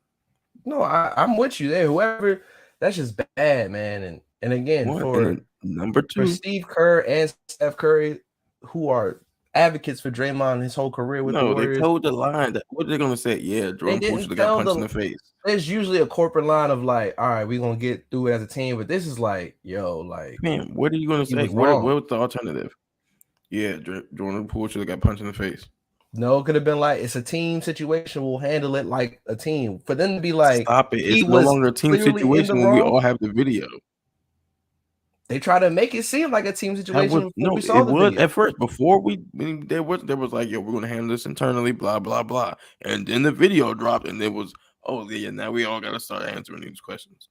Speaker 1: No, I'm with you there. Whoever, that's just bad, man. And again,
Speaker 2: One and then number
Speaker 1: for
Speaker 2: two.
Speaker 1: Steve Kerr and Steph Curry, who are advocates for Draymond his whole career with the
Speaker 2: No, they
Speaker 1: Warriors,
Speaker 2: told the line that what are they gonna say? Yeah,
Speaker 1: they
Speaker 2: Jordan Poole should
Speaker 1: didn't
Speaker 2: have got
Speaker 1: tell
Speaker 2: punched in
Speaker 1: the.
Speaker 2: the face.
Speaker 1: There's usually a corporate line of like, all right, we're gonna get through it as a team, but this is like, yo, like
Speaker 2: Man, what are you gonna
Speaker 1: he
Speaker 2: say?
Speaker 1: was wrong.
Speaker 2: What was the alternative? Yeah, Jordan Poole should have got punched in the face.
Speaker 1: No, it could have been like it's a team situation. We'll handle it like a team. For them to be like,
Speaker 2: Stop it.
Speaker 1: he
Speaker 2: It's no
Speaker 1: was
Speaker 2: longer a team
Speaker 1: clearly in the
Speaker 2: situation when we
Speaker 1: wrong.
Speaker 2: all have the video.
Speaker 1: They try to make it seem like a team
Speaker 2: That was
Speaker 1: situation before
Speaker 2: no,
Speaker 1: we saw
Speaker 2: it
Speaker 1: the
Speaker 2: was
Speaker 1: video.
Speaker 2: at first before there was like, yo, we're gonna handle this internally, blah blah blah, and then the video dropped, and it was, oh yeah, now we all gotta start answering these questions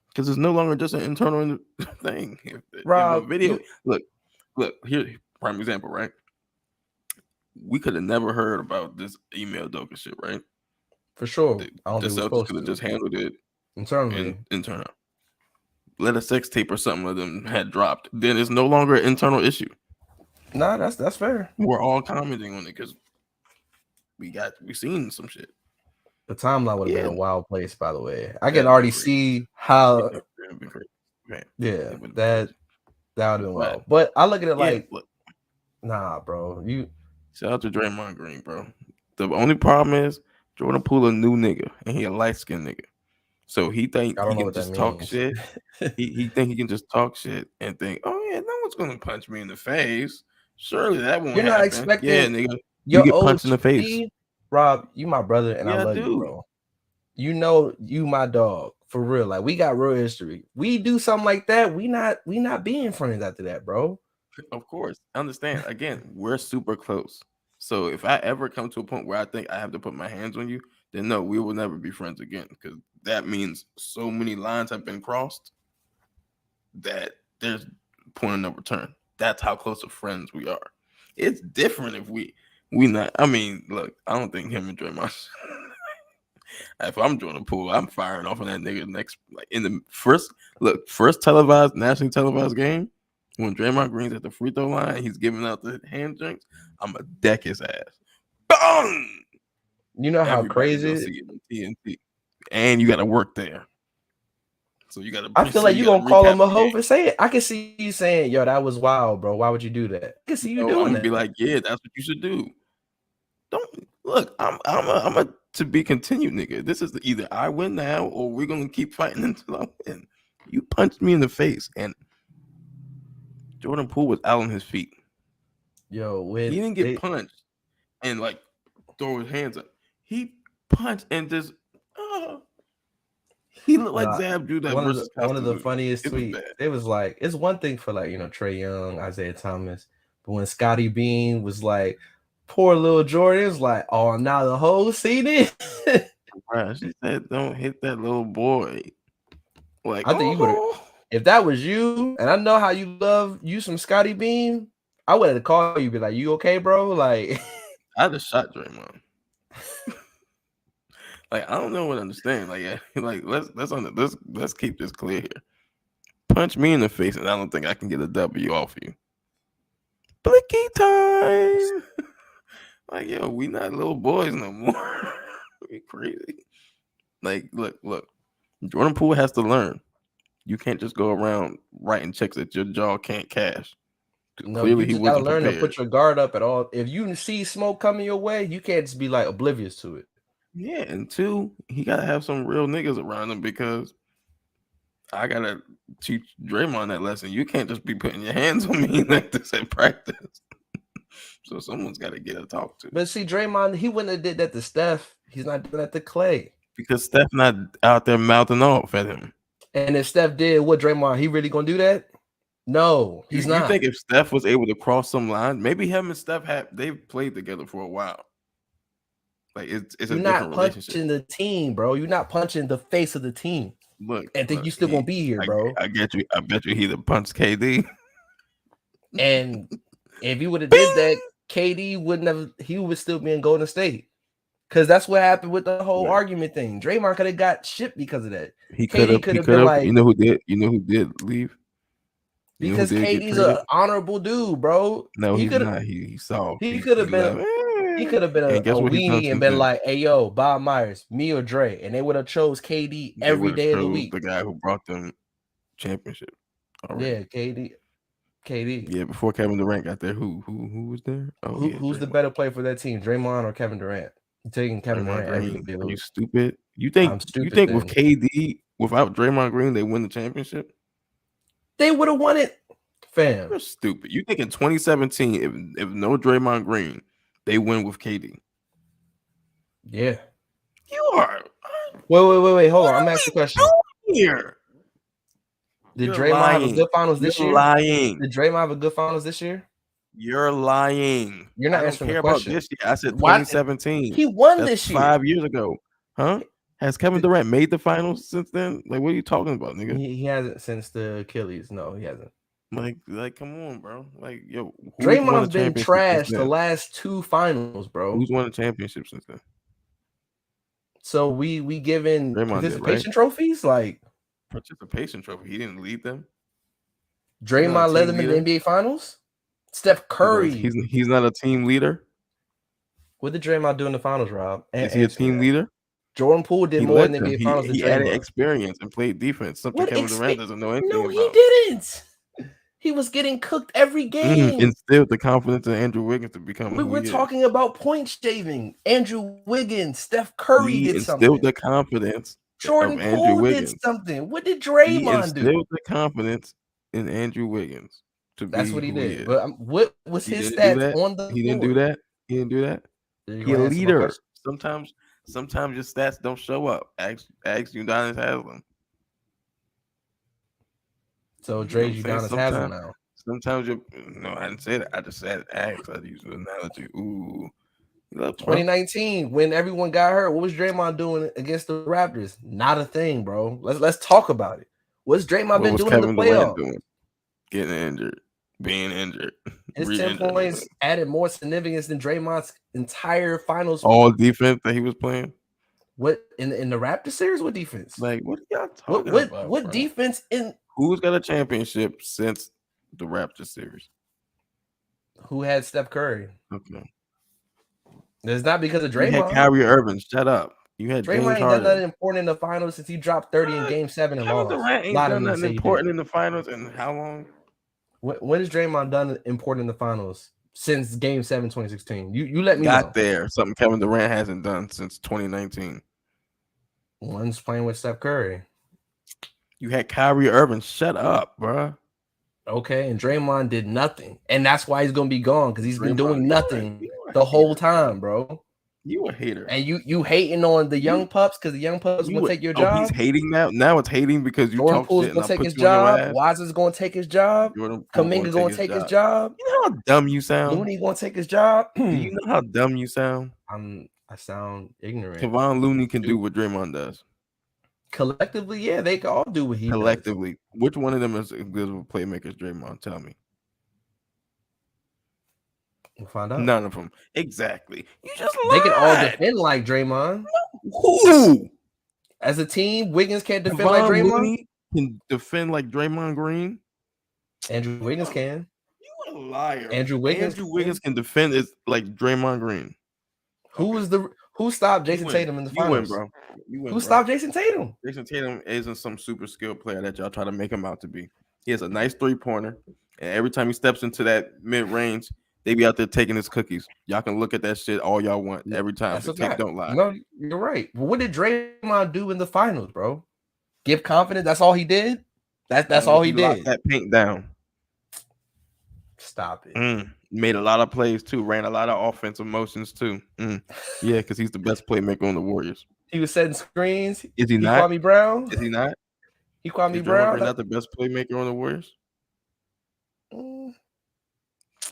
Speaker 2: because it's no longer just an internal thing. If a
Speaker 1: Rob,
Speaker 2: video,
Speaker 1: you
Speaker 2: look here, prime example, right? We could have never heard about this email Doka shit, right?
Speaker 1: for sure.
Speaker 2: The,
Speaker 1: I don't
Speaker 2: the
Speaker 1: think we're
Speaker 2: Celtics
Speaker 1: supposed
Speaker 2: could have
Speaker 1: to
Speaker 2: just handled it
Speaker 1: internally.
Speaker 2: internal. Let a sex tape or something of them had dropped, then it's no longer an internal issue.
Speaker 1: Nah, that's fair.
Speaker 2: We're all commenting on it because we seen some shit.
Speaker 1: The timeline would have been
Speaker 2: Yeah,
Speaker 1: a wild place, by the way. I can
Speaker 2: that'd been
Speaker 1: already
Speaker 2: crazy.
Speaker 1: see how
Speaker 2: That'd been crazy. Man,
Speaker 1: yeah,
Speaker 2: it would've been
Speaker 1: that
Speaker 2: crazy.
Speaker 1: would have been
Speaker 2: But
Speaker 1: wild. But I look at it
Speaker 2: yeah,
Speaker 1: like,
Speaker 2: look,
Speaker 1: nah, bro. You
Speaker 2: shout out to Draymond Green, bro. The only problem is Jordan Poole a new nigga and he a light skinned nigga. So he think
Speaker 1: I
Speaker 2: he
Speaker 1: don't know
Speaker 2: can
Speaker 1: what that
Speaker 2: just talk
Speaker 1: means.
Speaker 2: shit. He think he can just talk shit and think, oh yeah, no one's gonna punch me in the face. Surely that won't
Speaker 1: You're not
Speaker 2: happen. Yeah,
Speaker 1: expecting
Speaker 2: nigga, you
Speaker 1: your
Speaker 2: get punched in the face.
Speaker 1: OG, Rob, you my brother, and I
Speaker 2: Yeah, I
Speaker 1: love you,
Speaker 2: do.
Speaker 1: bro. You know you my dog for real. Like we got real history. We do something like that. We not being friends after that, bro.
Speaker 2: Of course, understand. Again, we're super close. So if I ever come to a point where I think I have to put my hands on you, then no, we will never be friends again because that means so many lines have been crossed that there's point of no return. That's how close of friends we are. It's different if we not. I mean, look, I don't think him and Draymond. If I'm Jordan Poole, I'm firing off on that nigga next, like in the first televised, nationally televised game. When Draymond Green's at the free throw line, he's giving out the hand drinks. I'm a deck his ass. Bang!
Speaker 1: You know how
Speaker 2: Everybody's gonna
Speaker 1: crazy
Speaker 2: see it on TNT, and you got to work there. So you got
Speaker 1: I
Speaker 2: to.
Speaker 1: feel
Speaker 2: So
Speaker 1: like
Speaker 2: you
Speaker 1: you
Speaker 2: got to
Speaker 1: gonna call
Speaker 2: recap
Speaker 1: him a
Speaker 2: the
Speaker 1: hoe
Speaker 2: game.
Speaker 1: for saying it. I can see you saying, yo, that was wild, bro. Why would you do that? I can see you
Speaker 2: I'm
Speaker 1: doing
Speaker 2: gonna
Speaker 1: that.
Speaker 2: be like, yeah, that's what you should do. Don't look. I'm a to be continued, nigga. This is either I win now or we're gonna keep fighting until I win. You punched me in the face, and Jordan Poole was out on his feet.
Speaker 1: Yo,
Speaker 2: He
Speaker 1: when
Speaker 2: didn't get punched and like throw his hands up. He punched and just he looked like Zab drew that versus
Speaker 1: one of
Speaker 2: Costa
Speaker 1: the
Speaker 2: movie.
Speaker 1: funniest
Speaker 2: It was
Speaker 1: tweets,
Speaker 2: bad.
Speaker 1: it was like, it's one thing for like, Trae Young, Isaiah Thomas, but when Scottie Beam was like, poor little Jordan, it was like, oh, now the whole scene is.
Speaker 2: Right, she said, "Don't hit that little boy." Like,
Speaker 1: I think you would have, if that was you, and I know how you love you some Scottie Beam, I would have called you, be like, you okay, bro? Like,
Speaker 2: I just shot Draymond. Like, I don't know what I understand. Like, yeah, like let's keep this clear here. punch me in the face, and I don't think I can get a W off you. Blicky time. Like, yo, we not little boys no more. We crazy. Like, look. Jordan Poole has to learn. You can't just go around writing checks that your jaw can't cash.
Speaker 1: No,
Speaker 2: Clearly,
Speaker 1: you
Speaker 2: he
Speaker 1: just gotta
Speaker 2: wasn't
Speaker 1: learn
Speaker 2: prepared.
Speaker 1: to put your guard up at all. If you see smoke coming your way, you can't just be like oblivious to it.
Speaker 2: Yeah, and two, he gotta have some real niggas around him because I gotta teach Draymond that lesson. You can't just be putting your hands on me like this at practice. So someone's got to get a talk to.
Speaker 1: But see, Draymond, he wouldn't have did that to Steph. He's not doing that to Clay.
Speaker 2: Because Steph not out there mouthing off at him.
Speaker 1: And if Steph did, what Draymond, he really gonna do that? No, he's not.
Speaker 2: You think if Steph was able to cross some line, maybe him and Steph they've played together for a while. Like it's a different relationship.
Speaker 1: You're not punching the team, bro. You're not punching the face of the team.
Speaker 2: Look,
Speaker 1: and think you still gonna be here, bro.
Speaker 2: I bet you he'd have punched KD.
Speaker 1: And if he would have did that, KD wouldn't have. He would still be in Golden State. Because that's what happened with the whole argument thing. Draymond could have got shipped because of that.
Speaker 2: He could have been like, you know who did leave?
Speaker 1: Because KD's an honorable dude, bro.
Speaker 2: No, he's not. He saw.
Speaker 1: He could have been. He could have been a weenie and been like, "Hey, yo, Bob Myers, me or Dre," and they would have chose KD every day of the week.
Speaker 2: The guy who brought them championship.
Speaker 1: Yeah, KD.
Speaker 2: Yeah, before Kevin Durant got there, who was there? Oh,
Speaker 1: who's the better player for that team, Draymond or Kevin Durant? You're taking Kevin Durant.
Speaker 2: Are you stupid? You think with KD without Draymond Green they win the championship?
Speaker 1: They would have won it, fam.
Speaker 2: You're stupid. You think in 2017, if no Draymond Green, they win with KD?
Speaker 1: Yeah,
Speaker 2: you are.
Speaker 1: Wait. Hold on. I'm asking a question.
Speaker 2: Here,
Speaker 1: did Draymond have a good finals this year?
Speaker 2: Lying.
Speaker 1: Did Draymond have a good finals this year?
Speaker 2: You're lying.
Speaker 1: You're not answering the question.
Speaker 2: About this year. I said 2017.
Speaker 1: He won this year
Speaker 2: 5 years ago, huh? Has Kevin Durant made the finals since then? Like, what are you talking about, nigga?
Speaker 1: He hasn't since the Achilles. No, he hasn't.
Speaker 2: Like, come on, bro. Like, yo,
Speaker 1: Draymond's been trashed the last 2 finals, bro.
Speaker 2: Who's won a championship since then?
Speaker 1: So we giving participation trophies, like
Speaker 2: participation trophy. He didn't lead them.
Speaker 1: Draymond led them in the NBA Finals. Steph Curry.
Speaker 2: He's not a team leader.
Speaker 1: What did Draymond do in the finals, Rob?
Speaker 2: Is he a team leader?
Speaker 1: Jordan Poole did more in the NBA Finals than Draymond.
Speaker 2: He added experience and played defense. Something Kevin Durant doesn't know anything about.
Speaker 1: No, he didn't. He was getting cooked every game.
Speaker 2: Instilled the confidence in Andrew Wiggins to become.
Speaker 1: We were talking about point shaving. Andrew Wiggins, Steph Curry did something.
Speaker 2: Instilled the confidence.
Speaker 1: Jordan Poole did something. What did Draymond do?
Speaker 2: Instilled the confidence in Andrew Wiggins.
Speaker 1: That's what he did. But what was his stats on the?
Speaker 2: He didn't do that. He didn't do that. He's a leader. Sometimes your stats don't show up. Ask Udonis Haslem.
Speaker 1: So Dre Udonis Haslem now.
Speaker 2: Sometimes no, I didn't say that. I just said ask. I used the analogy. Ooh.
Speaker 1: 2019, when everyone got hurt, what was Draymond doing against the Raptors? Not a thing, bro. Let's talk about it. What's Draymond been doing in the playoffs?
Speaker 2: Getting injured, being injured.
Speaker 1: His 10 points added more significance than Draymond's entire finals.
Speaker 2: All defense that he was playing.
Speaker 1: What in the Raptor series? What defense?
Speaker 2: Like, what are y'all talking about?
Speaker 1: What defense in?
Speaker 2: Who's got a championship since the Raptor series?
Speaker 1: Who had Steph Curry?
Speaker 2: Okay.
Speaker 1: It's not because of Draymond.
Speaker 2: You had Kyrie Irving. Shut up. You had
Speaker 1: Draymond ain't done nothing important in the finals since he dropped 30 in Game 7 and lost.
Speaker 2: Durant ain't done nothing important in the finals in how long?
Speaker 1: When has Draymond done important in the finals since Game 7, 2016? You let me know.
Speaker 2: Got there. Something Kevin Durant hasn't done since 2019.
Speaker 1: One's playing with Steph Curry.
Speaker 2: You had Kyrie Irving. Shut up, bro.
Speaker 1: Okay, and Draymond did nothing, and that's why he's gonna be gone because he's been doing nothing the whole time, bro.
Speaker 2: You a hater,
Speaker 1: and you hating on the young pups because the young pups will take your job.
Speaker 2: He's hating now. Now it's hating because you
Speaker 1: Jordan
Speaker 2: talk
Speaker 1: Poole's
Speaker 2: shit.
Speaker 1: Gonna take his job. Wise's gonna take his job. Kuminga gonna take his job.
Speaker 2: You know how dumb you sound.
Speaker 1: Looney gonna take his job.
Speaker 2: Do you know how dumb you sound?
Speaker 1: I sound ignorant.
Speaker 2: Kevon Looney can do what Draymond does.
Speaker 1: Collectively, yeah, they can all do what he
Speaker 2: collectively.
Speaker 1: does.
Speaker 2: Which one of them is good of a playmaker as Draymond? Tell me.
Speaker 1: We'll find out.
Speaker 2: None of them. Exactly. You just lied.
Speaker 1: They can all defend like Draymond.
Speaker 2: Who?
Speaker 1: As a team, Wiggins can't defend like Draymond.
Speaker 2: can defend like Draymond Green?
Speaker 1: Andrew Wiggins can.
Speaker 2: You a liar.
Speaker 1: Andrew Wiggins
Speaker 2: can defend it like Draymond Green.
Speaker 1: Who stopped Jason Tatum in the finals?
Speaker 2: You win, bro.
Speaker 1: Who stopped Jason Tatum?
Speaker 2: Jason Tatum isn't some super skilled player that y'all try to make him out to be. He has a nice 3-pointer, and every time he steps into that mid range, they be out there taking his cookies. Y'all can look at that shit all y'all want every time.
Speaker 1: That's
Speaker 2: the tape don't lie.
Speaker 1: No, you're right. But what did Draymond do in the finals, bro? Give confidence. That's all he did. That's all he did.
Speaker 2: That paint down.
Speaker 1: Stop it.
Speaker 2: Made a lot of plays too. Ran a lot of offensive motions too. Yeah, because he's the best playmaker on the Warriors.
Speaker 1: He was setting screens.
Speaker 2: Is he not?
Speaker 1: Kwame Brown?
Speaker 2: Is he not?
Speaker 1: He Kwame Brown?
Speaker 2: Not the best playmaker on the Warriors?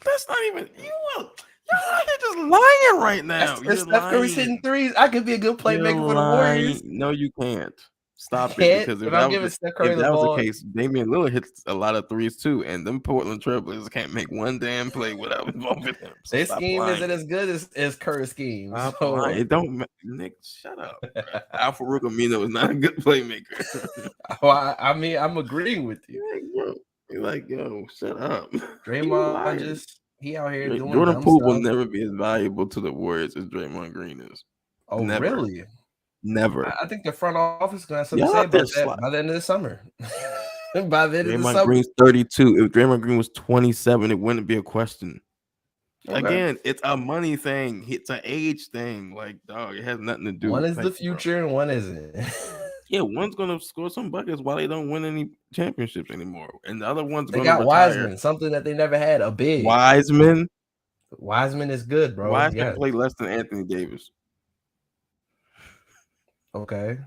Speaker 2: That's not even y'all out here just lying right now.
Speaker 1: Steph Curry's hitting threes. I could be a good playmaker for the Warriors.
Speaker 2: No, you can't. Stop it. Because if that was the case, Damian Lillard hits a lot of threes too, and them Portland Trailblazers can't make one damn play without involving him. So
Speaker 1: their scheme isn't as good as Curry's scheme.
Speaker 2: It don't. Nick, shut up. Alpha Amino is not a good playmaker.
Speaker 1: I'm agreeing with you.
Speaker 2: You're like, yo, shut up.
Speaker 1: Draymond he out here doing
Speaker 2: Jordan Poole will never be as valuable to the Warriors as Draymond Green is.
Speaker 1: Oh, never. Really?
Speaker 2: Never.
Speaker 1: I think the front office is going to have something to say about that by the end of the summer. By the end of the summer.
Speaker 2: Draymond Green's 32. If Draymond Green was 27, it wouldn't be a question. Okay. Again, it's a money thing. It's an age thing. Like, dog, it has nothing to do
Speaker 1: with one is the future and one isn't.
Speaker 2: Yeah, one's going to score some buckets while they don't win any championships anymore. And the other one's
Speaker 1: going
Speaker 2: to
Speaker 1: retire. Wiseman, something that they never had, a big.
Speaker 2: Wiseman
Speaker 1: is good, bro.
Speaker 2: Wiseman played less than Anthony Davis.
Speaker 1: Okay.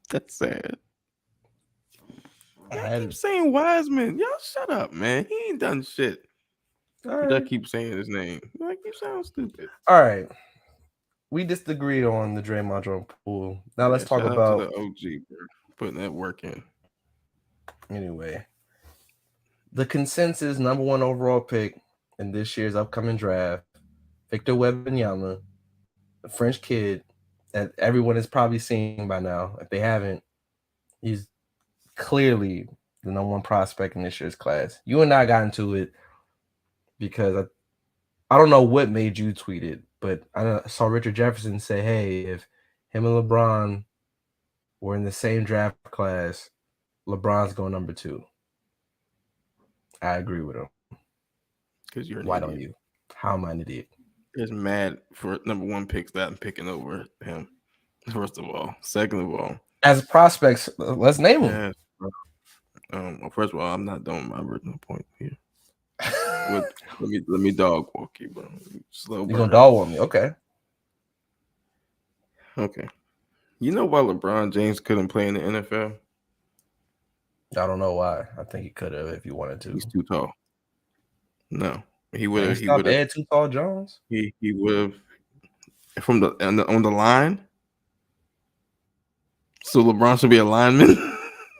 Speaker 2: That's sad. I keep saying Wiseman. Y'all shut up, man. He ain't done shit. Right. I keep saying his name. Like, you sound stupid.
Speaker 1: All right. We disagreed on the Draymond Poole. Now let's talk about
Speaker 2: the OG putting that work in.
Speaker 1: Anyway, the consensus number 1 overall pick in this year's upcoming draft, Victor Wenbenyama, the French kid that everyone has probably seen by now. If they haven't, he's clearly the number 1 prospect in this year's class. You and I got into it because I don't know what made you tweet it, but I saw Richard Jefferson say, hey, if him and LeBron were in the same draft class, LeBron's going number 2. I agree with him.
Speaker 2: Because you're
Speaker 1: Why don't you? How am I an idiot?
Speaker 2: Just mad for number 1 picks that I'm picking over him. First of all. Second of all.
Speaker 1: As prospects, let's name them.
Speaker 2: Well, first of all, I'm not doing my original point here. Let me dog walk you, bro. Slow burn.
Speaker 1: You're gonna dog walk me, okay?
Speaker 2: Okay. You know why LeBron James couldn't play in the NFL?
Speaker 1: I don't know why. I think he could have if he wanted to.
Speaker 2: He's too tall. No, he would have.
Speaker 1: He would have. Too tall Jones.
Speaker 2: He would have from on the line. So LeBron should be a lineman.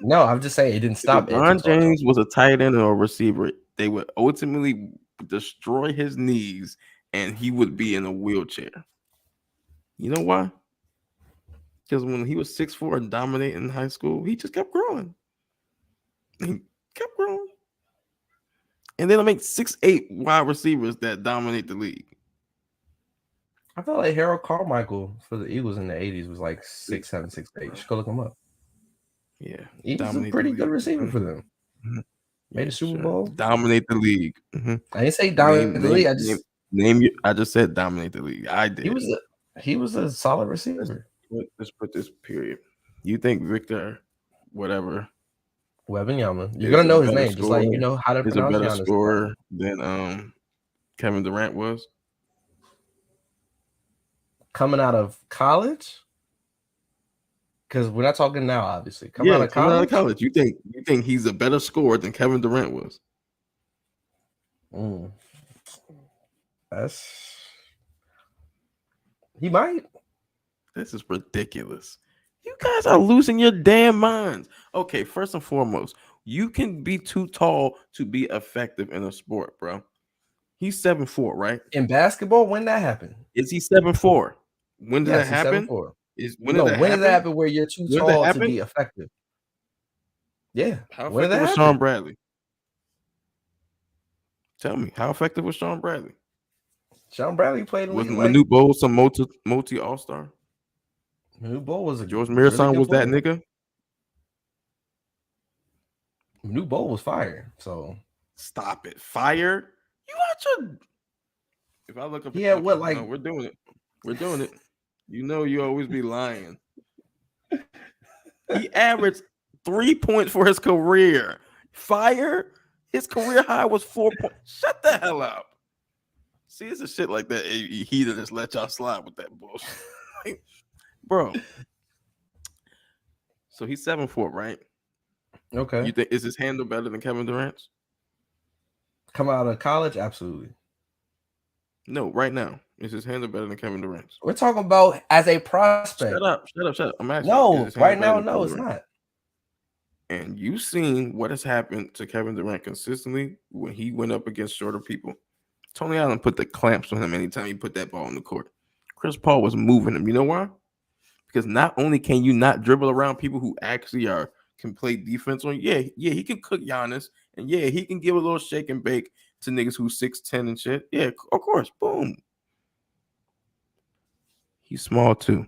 Speaker 1: No, I'm just saying it didn't stop.
Speaker 2: LeBron James was a tight end or a receiver. They would ultimately destroy his knees, and he would be in a wheelchair. You know why? Because when he was 6'4" and dominating in high school, he just kept growing. He kept growing. And then I make 6'8" wide receivers that dominate the league.
Speaker 1: I felt like Harold Carmichael for the Eagles in the 80s was like 6'7", 6'8". You should go look him up.
Speaker 2: Yeah.
Speaker 1: He was a pretty good receiver for them. Mm-hmm. Made a Super Bowl.
Speaker 2: Dominate the league. Mm-hmm.
Speaker 1: I didn't say dominate the league.
Speaker 2: I just said dominate the league. I did.
Speaker 1: He was a solid receiver.
Speaker 2: Let's put this period. You think Victor, whatever,
Speaker 1: Wenbenyama, you're gonna know his name, just like you know how to pronounce
Speaker 2: a better scorer than Kevin Durant was
Speaker 1: coming out of college. Because we're not talking now, obviously. Coming out of college.
Speaker 2: You think he's a better scorer than Kevin Durant was?
Speaker 1: He might.
Speaker 2: This is ridiculous. You guys are losing your damn minds. Okay, first and foremost, you can be too tall to be effective in a sport, bro. He's 7'4", right?
Speaker 1: In basketball, when that happened?
Speaker 2: Is he 7'4"? When did that happen?
Speaker 1: When did that happen where you're too tall to be effective? Yeah.
Speaker 2: How
Speaker 1: When did
Speaker 2: effective
Speaker 1: that
Speaker 2: was
Speaker 1: happen?
Speaker 2: Sean Bradley? Tell me, how effective was Sean Bradley?
Speaker 1: Sean Bradley played in the
Speaker 2: Was
Speaker 1: league like
Speaker 2: Manute Bol some multi All-Star?
Speaker 1: Manute Bol was a
Speaker 2: George
Speaker 1: really
Speaker 2: Mirasan
Speaker 1: good
Speaker 2: was that
Speaker 1: player.
Speaker 2: nigga?
Speaker 1: Manute Bol was fire. So
Speaker 2: Stop it. Fire? You out your... If I look up...
Speaker 1: he had
Speaker 2: Okay,
Speaker 1: what, like
Speaker 2: no, we're doing it. We're doing it. You know you always be lying. He averaged 3 points for his career. Fire? His career high was 4 points. Shut the hell up. See, it's a shit like that. He just let y'all slide with that bullshit. Bro. So he's 7'4", right?
Speaker 1: okay.
Speaker 2: You think is his handle better than Kevin Durant's?
Speaker 1: Come out of college, absolutely.
Speaker 2: No, right now. Is his handle better than Kevin Durant's?
Speaker 1: We're talking about as a prospect.
Speaker 2: Shut up. I'm asking.
Speaker 1: No, right now, no, it's not.
Speaker 2: And you've seen what has happened to Kevin Durant consistently when he went up against shorter people. Tony Allen put the clamps on him anytime he put that ball on the court. Chris Paul was moving him. You know why? Because not only can you not dribble around people who actually can play defense on, he can cook Giannis, and he can give a little shake and bake to niggas who's 6'10" and shit. Yeah, of course. Boom. He's small too.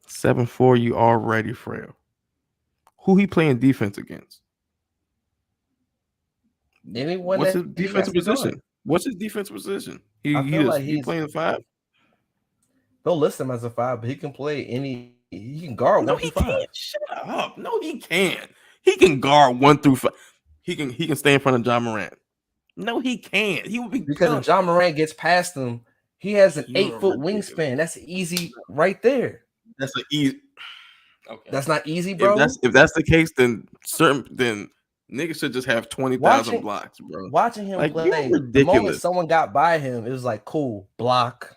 Speaker 2: 7'4", you already frail. Who he playing defense against?
Speaker 1: Anyone
Speaker 2: What's
Speaker 1: that
Speaker 2: his defensive position? What's his defensive position? He playing 5?
Speaker 1: Don't list him as a 5, but he can play any. He can guard 1 through 5.
Speaker 2: Can't. Shut up. No, he can't. He can guard 1 through 5. He can stay in front of John Morant. No, he can't. He would be
Speaker 1: because if John Morant gets past him, he has an 8-foot wingspan. That's easy right there.
Speaker 2: That's an easy. Okay.
Speaker 1: That's not easy, bro.
Speaker 2: If that's the case, then niggas should just have 20,000 blocks, bro.
Speaker 1: Watching him play, the moment someone got by him, it was like, cool, block.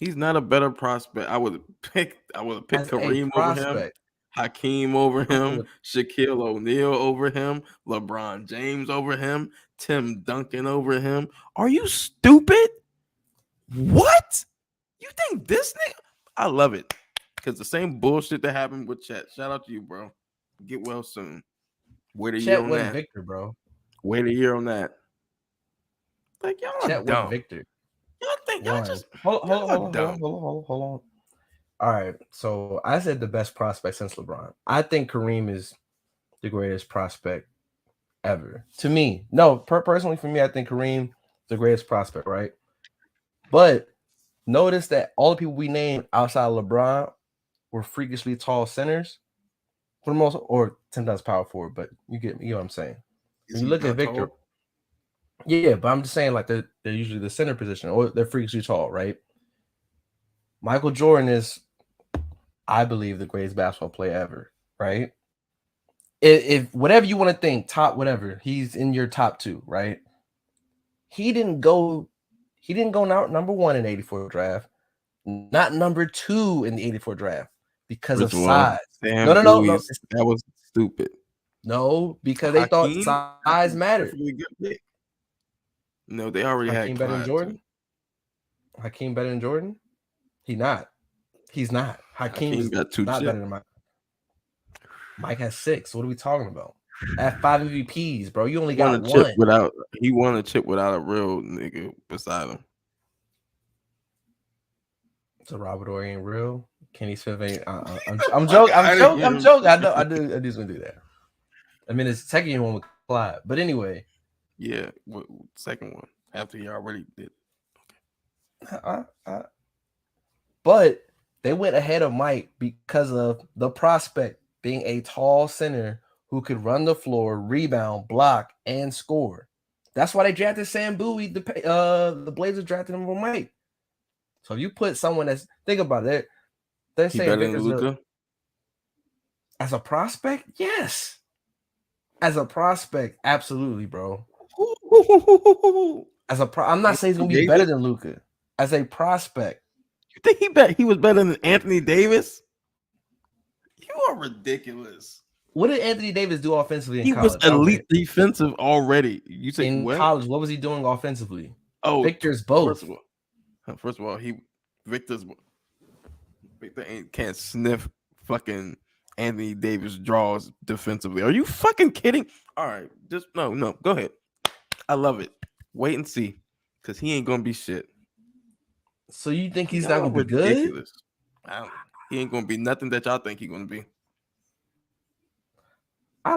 Speaker 2: He's not a better prospect. I would have picked Kareem over him, Hakeem over him, Shaquille O'Neal over him, LeBron James over him, Tim Duncan over him. Are you stupid? What? You think this nigga? I love it. Because the same bullshit that happened with Chet. Shout out to you, bro. Get well soon. Wait a year on that.
Speaker 1: Victor, bro.
Speaker 2: Wait a year on that. Like, y'all are
Speaker 1: Chet
Speaker 2: dumb.
Speaker 1: Victor.
Speaker 2: Y'all think y'all just...
Speaker 1: Hold on. All right. So I said the best prospect since LeBron. I think Kareem is the greatest prospect ever. To me. No, personally for me, I think Kareem is the greatest prospect, right? But notice that all the people we named outside of LeBron were freakishly tall centers for the most, or 10 times power forward, but you know what I'm saying. When you look at Victor, yeah, but I'm just saying like they're usually the center position or they're freakishly tall, right? Michael Jordan is, I believe, the greatest basketball player ever, right? If whatever you want to think, top whatever, he's in your top 2, right? He didn't go out number 1 in the 84 draft, not number 2 in the 84 draft because of size. No.
Speaker 2: That was stupid.
Speaker 1: No, because they thought size mattered.
Speaker 2: No, they already had
Speaker 1: better than Jordan. Hakeem better than Jordan? He's not. Hakeem got 2 not better than Mike. Mike has 6. What are we talking about? At 5 MVPs, bro. You only got 1.
Speaker 2: He won a chip without a real nigga beside him.
Speaker 1: So Robert Horry ain't real. Kenny Smith ain't. I'm joking. I know. I do just want to do that. I mean, it's second year one with Clyde, but anyway.
Speaker 2: Yeah, second one after he already did.
Speaker 1: Okay. But they went ahead of Mike because of the prospect being a tall center who could run the floor, rebound, block, and score. That's why they drafted Sam Bowie. The Blazers drafted him over Mike. So if you put someone that's, think about it, they're saying Luka as a prospect, yes. As a prospect, absolutely, bro. I'm not saying he's gonna be better than Luka. As a prospect,
Speaker 2: you think he was better than Anthony Davis? You are ridiculous.
Speaker 1: What did Anthony Davis do offensively in
Speaker 2: college? He was elite defensive already.
Speaker 1: You say in college, what was he doing offensively?
Speaker 2: Oh,
Speaker 1: Victor's both.
Speaker 2: First of all, Victor can't sniff fucking Anthony Davis draws defensively. Are you fucking kidding? All right, just no. Go ahead. I love it. Wait and see, because he ain't gonna be shit.
Speaker 1: So you think he's not
Speaker 2: Y'all
Speaker 1: gonna be good?
Speaker 2: ridiculous. He ain't gonna be nothing that y'all think he's gonna be.
Speaker 1: I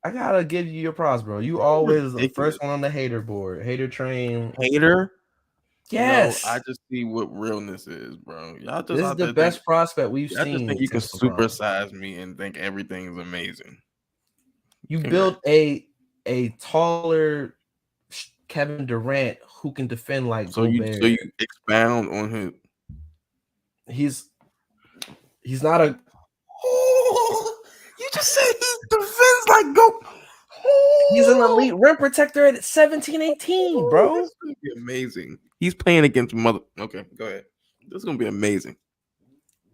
Speaker 1: gotta give you your props, bro. You always the first one on the hater board, hater train.
Speaker 2: Hater?
Speaker 1: Yes.
Speaker 2: No, I just see what realness is, bro. Y'all just
Speaker 1: This is the best prospect we've seen.
Speaker 2: I just think you can supersize me and think everything is amazing.
Speaker 1: You build a taller Kevin Durant who can defend like Gobert.
Speaker 2: So you expound on him.
Speaker 1: He's not a.
Speaker 2: You just said he defends like go.
Speaker 1: He's an elite rim protector at 17, 18, bro.
Speaker 2: This is gonna be amazing. He's playing against mother. Okay, go ahead. This is gonna be amazing.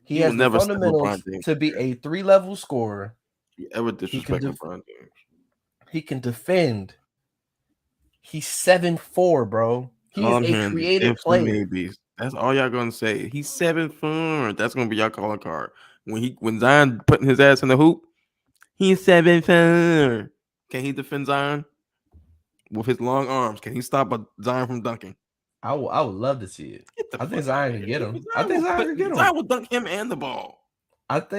Speaker 1: He has the fundamentals to be a 3-level scorer.
Speaker 2: You ever disrespect LeBron James?
Speaker 1: He can defend. He's 7'4", bro. He is a creative player.
Speaker 2: That's all y'all gonna say. He's 7'4". That's gonna be y'all calling card. When Zion putting his ass in the hoop, he's 7'4". Can he defend Zion with his long arms? Can he stop Zion from dunking?
Speaker 1: I would love to see it. I think Zion can get him.
Speaker 2: Zion will dunk him and the ball.
Speaker 1: But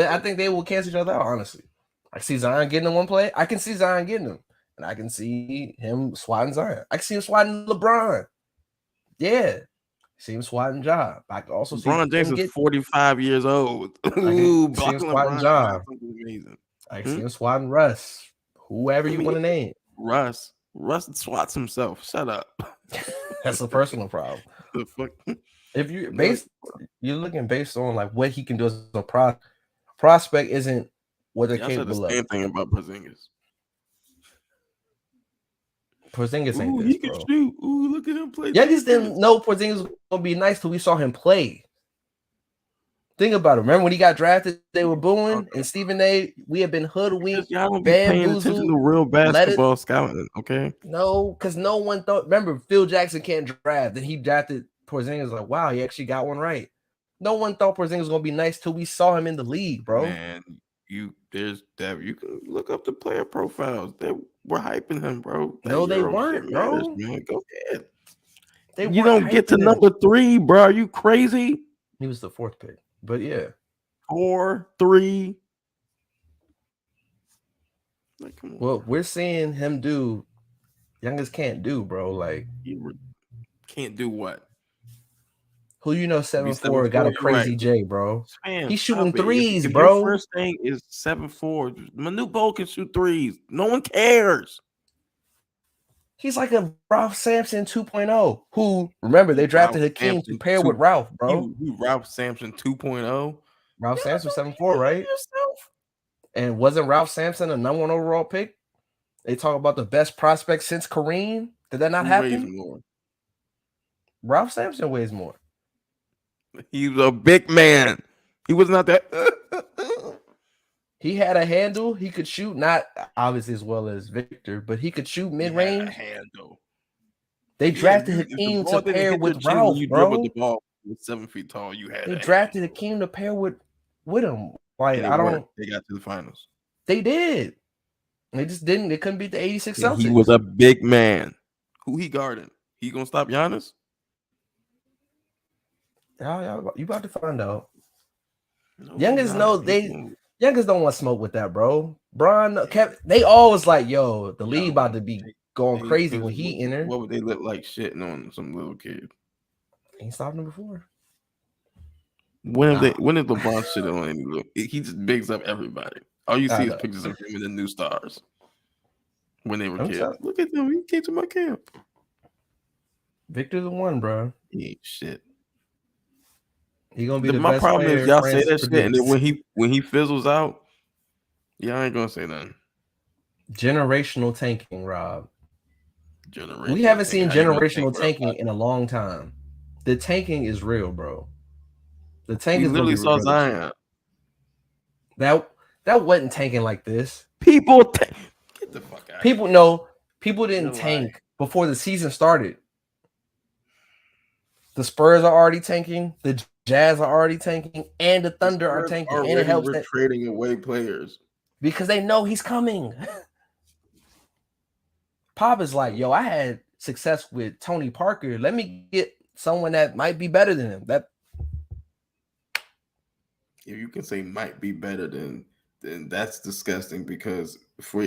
Speaker 1: I think they will cancel each other out, honestly. I see Zion getting him one play. I can see Zion getting him. And I can see him swatting Zion. I can see him swatting LeBron. Yeah. See him swatting Ja. I can also see
Speaker 2: LeBron James is 45 years old.
Speaker 1: Ooh, see him swatting Ja. I can see him swatting Russ. Whoever you want to name.
Speaker 2: Russ swats himself. Shut up.
Speaker 1: That's a personal problem.
Speaker 2: The fuck?
Speaker 1: If you're looking based on like what he can do as a prospect isn't what they're capable of.
Speaker 2: Same thing about Porzingis.
Speaker 1: Porzingis ain't this, bro.
Speaker 2: Shoot. Ooh, look at him play.
Speaker 1: Yeah, just didn't know Porzingis was gonna be nice till we saw him play. Think about it. Remember when he got drafted, they were booing, and Stephen A. We had been hoodwinked.
Speaker 2: Y'all don't be paying attention to real basketball scouting, okay?
Speaker 1: No, because no one thought. Remember, Phil Jackson can't draft, and he drafted Porzingis. Like, wow, he actually got one right. No one thought Porzingis was gonna be nice till we saw him in the league, bro.
Speaker 2: Man, you can look up the player profiles. They were hyping him, bro.
Speaker 1: No, they weren't, bro.
Speaker 2: Man, go ahead. You don't get to number 3, bro. Are you crazy?
Speaker 1: He was the 4th pick. But yeah,
Speaker 2: 4, 3. Like, come on.
Speaker 1: Well, we're seeing him do youngest can't do, bro. Like,
Speaker 2: can't do what?
Speaker 1: Who 7'4" got a crazy J, bro.
Speaker 2: Man,
Speaker 1: he's shooting threes,
Speaker 2: if
Speaker 1: bro.
Speaker 2: Your first thing is 7'4". Manu Bol can shoot threes. No one cares.
Speaker 1: He's like a Ralph Sampson 2.0. Who, remember, they drafted Hakeem to pair with Ralph, bro.
Speaker 2: Ralph Sampson 2.0.
Speaker 1: Ralph Sampson 7'4", right? And wasn't Ralph Sampson a number 1 overall pick? They talk about the best prospect since Kareem. Did that not happen?
Speaker 2: Weighs more.
Speaker 1: Ralph Sampson weighs more.
Speaker 2: He's a big man. He was not that.
Speaker 1: He had a handle. He could shoot, not obviously as well as Victor, but he could shoot mid-range.
Speaker 2: Handle.
Speaker 1: They drafted Hakeem to pair with Ralph, bro.
Speaker 2: The ball with 7 feet tall.
Speaker 1: They drafted Hakeem to pair with him. Like,
Speaker 2: They got to the finals.
Speaker 1: They did. They just didn't. They couldn't beat the 86 Celtics.
Speaker 2: He was a big man. Who he guarding? He gonna stop Giannis?
Speaker 1: Y'all, you about to find out.
Speaker 2: No,
Speaker 1: Youngest don't want smoke with that, bro. Bron, they always like, yo, the league about to be going crazy when he entered.
Speaker 2: What would they look like shitting on some little kid?
Speaker 1: He stopped him before.
Speaker 2: When is LeBron shit on any little? He just bigs up everybody. All you see is pictures of him and the new stars when they were kids. Look at them. He came to my camp.
Speaker 1: Victor's the one, bro.
Speaker 2: He ain't shit.
Speaker 1: He gonna be
Speaker 2: my problem is y'all say that shit, and then when he fizzles out, I ain't gonna say nothing.
Speaker 1: Generational tanking, Rob. We haven't seen generational tanking in a long time. The tanking is real, bro. The tank is
Speaker 2: literally saw Zion.
Speaker 1: That wasn't tanking like this.
Speaker 2: People get the fuck out.
Speaker 1: People didn't tank before the season started. The Spurs are already tanking. The Jazz are already tanking and the
Speaker 2: The
Speaker 1: Thunder are
Speaker 2: Spurs
Speaker 1: tanking, and it
Speaker 2: already
Speaker 1: helps
Speaker 2: were
Speaker 1: that
Speaker 2: trading away players.
Speaker 1: because they know he's coming. Pop is like, yo, I had success with Tony Parker. Let me get someone that might be better than him. That
Speaker 2: If you can say might be better than, then that's disgusting because for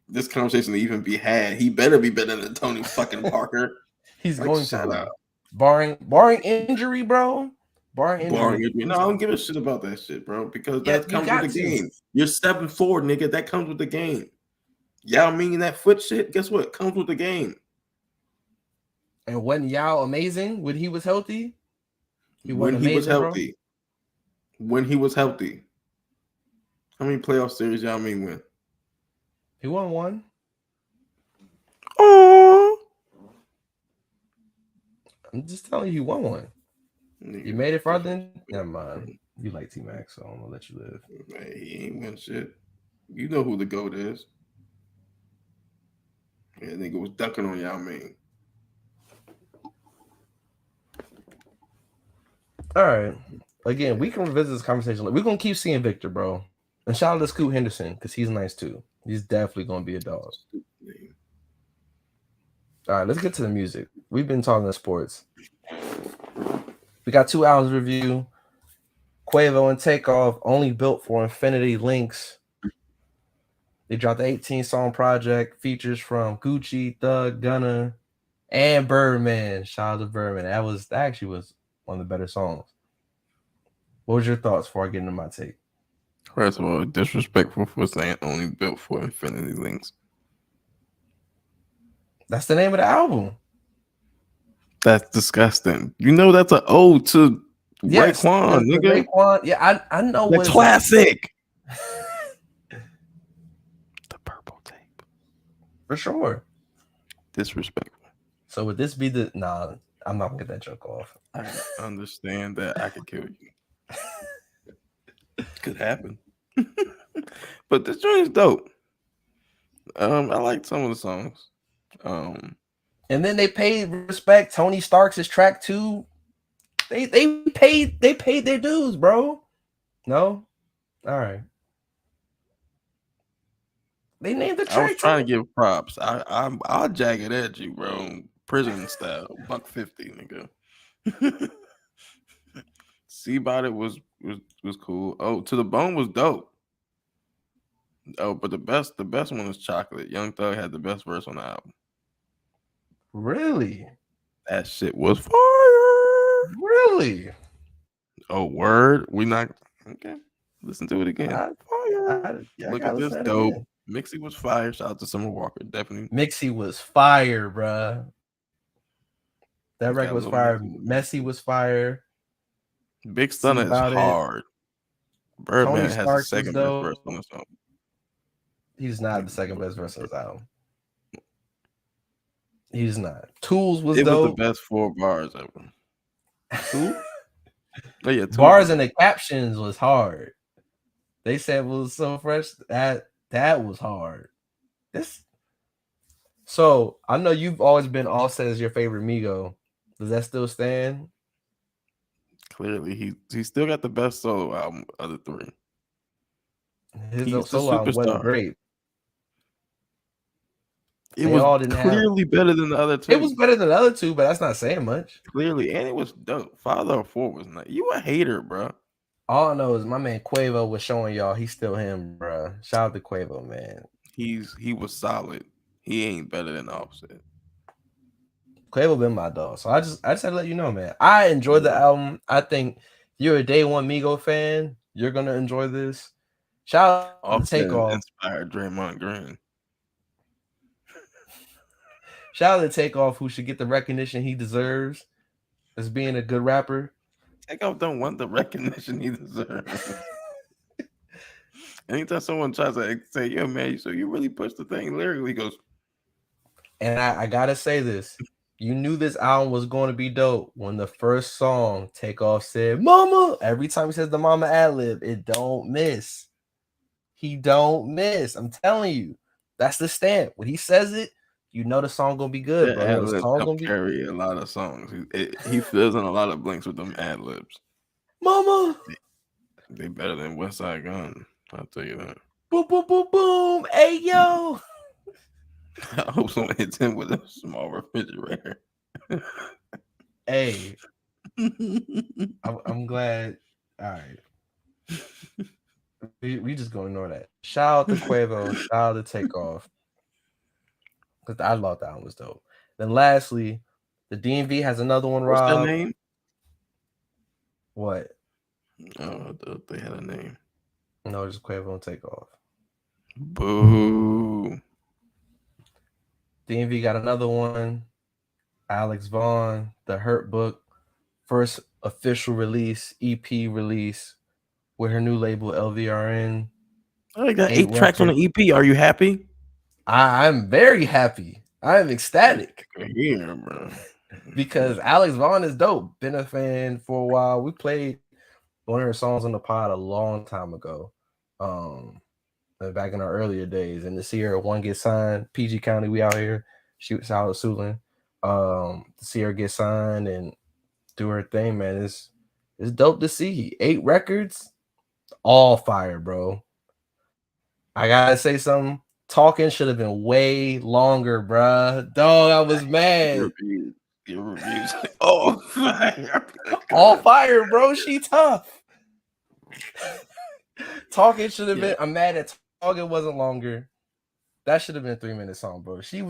Speaker 2: this conversation to even be had, he better be better than Tony fucking Parker.
Speaker 1: he's
Speaker 2: Like,
Speaker 1: going to
Speaker 2: shut
Speaker 1: be.
Speaker 2: up.
Speaker 1: Barring injury, bro. Barring
Speaker 2: Barring
Speaker 1: injury.
Speaker 2: it. No, I don't give a shit about that shit, bro, because
Speaker 1: Yeah,
Speaker 2: that
Speaker 1: you
Speaker 2: comes with the
Speaker 1: got to.
Speaker 2: game. You're 7'4", nigga. That comes with the game. Y'all mean that foot shit? Guess what? Comes with the game.
Speaker 1: And wasn't Yao amazing when he was healthy? He
Speaker 2: When
Speaker 1: wasn't
Speaker 2: he was
Speaker 1: amazing, bro.
Speaker 2: healthy. When he was healthy. How many playoff series y'all mean win?
Speaker 1: He won one.
Speaker 2: Oh,
Speaker 1: I'm just telling you, he won one. You made it farther than. Never mind. You like T-Mac, so I'm gonna let you live.
Speaker 2: Man, he ain't win shit. You know who the GOAT is. Yeah, nigga was dunking on y'all, man.
Speaker 1: All right. Again, we can revisit this conversation. We're gonna keep seeing Victor, bro. And shout out to Scoot Henderson because he's nice too. He's definitely gonna be a dog. All right, let's get to the music. We've been talking sports. We got 2 hours review. Quavo and Takeoff, only built for infinity links. They dropped the 18-song project, features from Gucci, Thug, Gunna, and Birdman. Shout out to Birdman. That actually was one of the better songs. What was your thoughts before I get into my take?
Speaker 2: First of all, disrespectful for saying only built for infinity links.
Speaker 1: That's the name of the album.
Speaker 2: That's disgusting. You know that's an ode to Raekwon, nigga.
Speaker 1: Raekwon, yeah, I know.
Speaker 2: The classic. The purple tape.
Speaker 1: For sure.
Speaker 2: Disrespectful.
Speaker 1: So would this be the... Nah, I'm not going to get that joke off.
Speaker 2: I understand that I could kill you. Could happen. But this joint is dope. I like some of the songs.
Speaker 1: And then they paid respect. Tony Stark's track too. They paid their dues, bro. No? All right. They named the track.
Speaker 2: I was trying to give props. I'll jag it at you, bro. Prison style. $150, nigga. See About It was cool. Oh, To the Bone was dope. Oh, but the best one is Chocolate. Young Thug had the best verse on the album.
Speaker 1: Really?
Speaker 2: That shit was fire.
Speaker 1: Really?
Speaker 2: Oh, word? We not okay. Listen to it again. Fire. Look at this dope. Again. Mixie was fire. Shout out to Summer Walker. Definitely.
Speaker 1: Mixie was fire, bruh. That record was fire. Messy was fire.
Speaker 2: Big Stunner is hard. Birdman has the second best verse on the song.
Speaker 1: He's not the second best verse on his album. He's not. Tools was dope.
Speaker 2: It was the best 4 bars ever. Who? Oh, yeah,
Speaker 1: bars and the captions was hard. They said it was so fresh. That was hard. So I know you've always been Offset as your favorite Migo. Does that still stand?
Speaker 2: Clearly, he still got the best solo album of the 3.
Speaker 1: His solo album wasn't great.
Speaker 2: It was clearly better than the other 2.
Speaker 1: It was better than the other 2, but that's not saying much.
Speaker 2: Clearly, and it was dope. Father of 4 was not. You a hater, bro.
Speaker 1: All I know is my man Quavo was showing y'all he's still him, bro. Shout out to Quavo, man.
Speaker 2: He was solid. He ain't better than Offset.
Speaker 1: Quavo been my dog, so I just had to let you know, man. I enjoyed the album. I think you're a day one Migo fan. You're gonna enjoy this. Shout out to Takeoff.
Speaker 2: Inspired Draymond Green.
Speaker 1: Shout out to Takeoff, who should get the recognition he deserves as being a good rapper.
Speaker 2: Takeoff don't want the recognition he deserves. Anytime someone tries to say, "Yo, man, so you really pushed the thing lyrically," he goes.
Speaker 1: And I gotta say this. You knew this album was going to be dope when the first song, Takeoff, said, "Mama." Every time he says the mama ad-lib, it don't miss. He don't miss. I'm telling you. That's the stamp. When he says it, you know the song gonna be good, bro. The song
Speaker 2: gonna carry a lot of songs. He fills in a lot of blanks with them ad-libs.
Speaker 1: Mama.
Speaker 2: They better than West Side Gun. I'll tell you that.
Speaker 1: Boom, boom, boom, boom. Hey, yo.
Speaker 2: I hope someone hits him with a small refrigerator.
Speaker 1: Hey, I'm glad. All right. We just gonna ignore that. Shout out to Quavo. Shout out to Takeoff. Because I thought that one was dope. Then lastly, the DMV has another one,
Speaker 2: What's their
Speaker 1: Rob.
Speaker 2: name?
Speaker 1: What?
Speaker 2: They had a name.
Speaker 1: No, just Quavo and Takeoff.
Speaker 2: Boo.
Speaker 1: DMV got another one. Alex Vaughn, The Hurt Book, first official release, EP release with her new label LVRN.
Speaker 2: I got 8 tracks on the EP. Are you happy?
Speaker 1: I'm very happy. I am ecstatic.
Speaker 2: Yeah, bro.
Speaker 1: Because Alex Vaughn is dope. Been a fan for a while. We played one of her songs on the pod a long time ago. Back in our earlier days. And to see her one get signed, PG County, we out here. She was out of Suitland. To see her get signed and do her thing, man, it's dope to see. 8 records, all fire, bro. I gotta say something. Talking should have been way longer, bruh. Dog, I was mad.
Speaker 2: Your reviews. Oh, fire.
Speaker 1: All fire, bro. She tough. Talking should have been. I'm mad that Talking wasn't longer. That should have been a 3-minute song, bro. She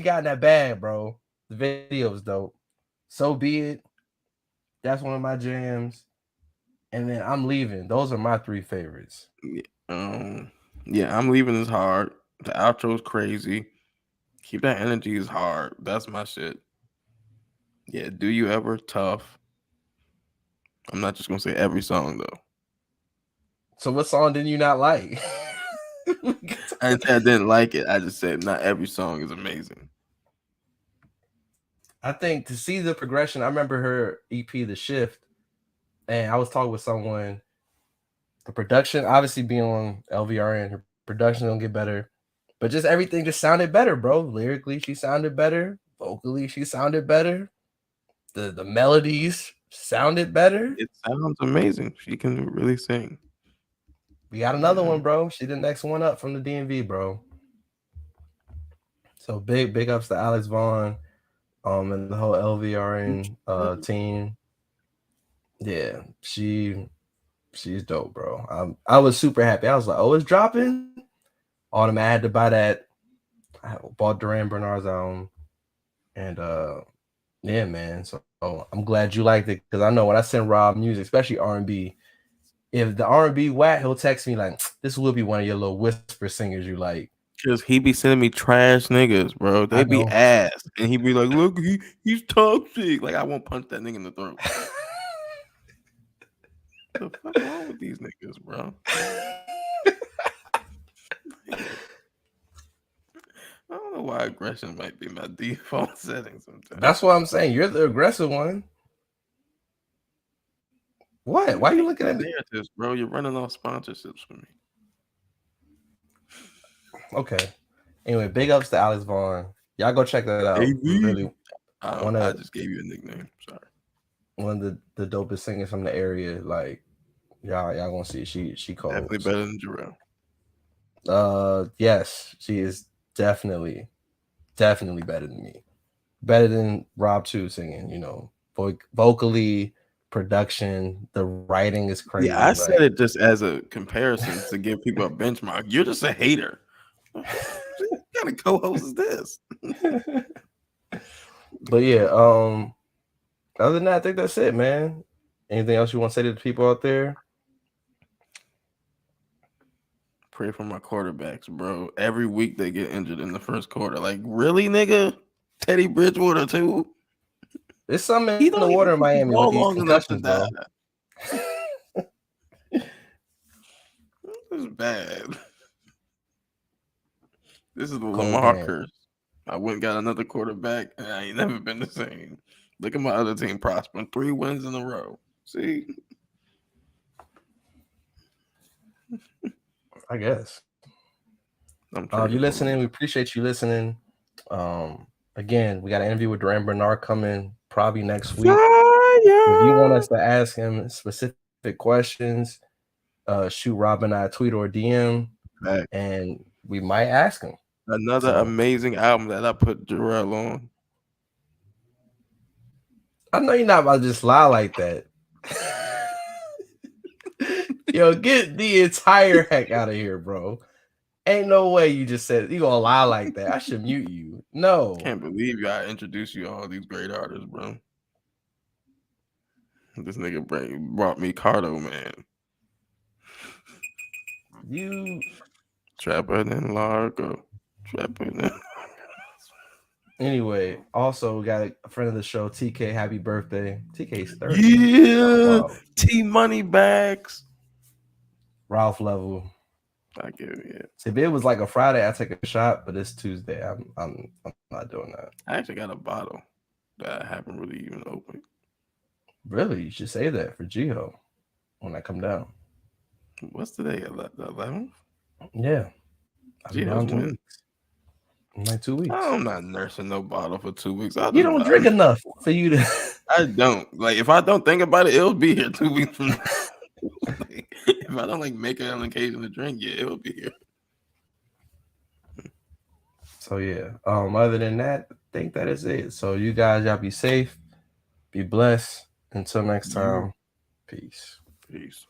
Speaker 1: got in that bag, bro. The video was dope. So Be It. That's one of my jams. And then I'm Leaving. Those are my 3 favorites.
Speaker 2: Yeah, I'm Leaving is hard. The outro is crazy. Keep That Energy is hard. That's my shit. Yeah, Do You Ever? Tough. I'm not just gonna say every song though.
Speaker 1: So what song didn't you not like?
Speaker 2: I didn't like it. I just said not every song is amazing.
Speaker 1: I think to see the progression, I remember her EP, The Shift, and I was talking with someone. The production, obviously being on LVRN, her production don't get better, but just everything just sounded better, bro. Lyrically, she sounded better. Vocally, she sounded better. The melodies sounded better.
Speaker 2: It sounds amazing. She can really sing.
Speaker 1: We got another one, bro. She the next one up from the DMV, bro. So big ups to Alex Vaughn, and the whole LVRN team. Yeah, she's dope, bro. I was super happy. I was like, oh, it's dropping. Automatic, I had to buy that. I bought Duran Bernard's album, and yeah, man. So I'm glad you liked it, because I know when I send Rob music, especially R&B, if the R&B whack, he'll text me like, this will be one of your little whisper singers you like.
Speaker 2: Because he be sending me trash niggas, bro. They be ass. And he be like, look, he's toxic. Like, I won't punch that nigga in the throat. What the fuck wrong with these niggas, bro? I don't know why aggression might be my default setting sometimes.
Speaker 1: That's what I'm saying. You're the aggressive one. What? Why are you looking at me?
Speaker 2: Narratives, bro? You're running off sponsorships for me.
Speaker 1: Okay. Anyway, big ups to Alex Vaughn. Y'all go check that out. Really,
Speaker 2: I just gave you a nickname. Sorry.
Speaker 1: One of the dopest singers from the area. Like, y'all gonna see. She cold.
Speaker 2: Definitely better than Jarrell.
Speaker 1: Yes, she is definitely better than me. Better than Rob too singing. You know, vocally, production, the writing is crazy.
Speaker 2: Yeah, I said it just as a comparison to give people a benchmark. You're just a hater. What kind of co-host is this?
Speaker 1: But yeah, other than that, I think that's it, man. Anything else you want to say to the people out there?
Speaker 2: Pray for my quarterbacks, bro. Every week they get injured in the first quarter. Like, really, nigga? Teddy Bridgewater too?
Speaker 1: There's something in the water in Miami with these concussions, bro.
Speaker 2: This is bad. This is the Lamar curse. I went and got another quarterback, and I ain't never been the same. Look at my other team prospering. 3 wins in a row. See?
Speaker 1: I guess. You listening? We appreciate you listening. Again, we got an interview with Duran Bernard coming probably next week. If you want us to ask him specific specific questions, shoot Rob and I a tweet or a DM,
Speaker 2: Back.
Speaker 1: and we might ask him.
Speaker 2: Another amazing album that I put Jarrell on.
Speaker 1: I know you're not about to just lie like that. Yo, get the entire heck out of here, bro. Ain't no way you just said you gonna lie like that. I should mute you. No.
Speaker 2: Can't believe I introduced you to all these great artists, bro. This nigga brought me Cardo, man.
Speaker 1: You
Speaker 2: Trapper than Largo. Trapper than.
Speaker 1: Anyway, also we got a friend of the show, TK. Happy birthday. TK's 30.
Speaker 2: Yeah.
Speaker 1: Wow.
Speaker 2: T Money Bags.
Speaker 1: Ralph level.
Speaker 2: I get it.
Speaker 1: If it was like a Friday, I take a shot, but it's Tuesday. I'm not doing that.
Speaker 2: I actually got a bottle that I haven't really even opened.
Speaker 1: Really? You should save that for Geo when I come down.
Speaker 2: What's today? The 11th?
Speaker 1: Yeah. I'll be down 2
Speaker 2: when?
Speaker 1: weeks. In like 2 weeks.
Speaker 2: I'm not nursing no bottle for 2 weeks.
Speaker 1: You don't drink enough for you to.
Speaker 2: I don't. Like, if I don't think about it, it'll be here 2 weeks from now. Like, if I don't like make it an occasion to drink, yeah, it'll be here.
Speaker 1: So yeah. Other than that, I think that is it. So you guys, y'all be safe, be blessed. Until next time, peace.
Speaker 2: Peace.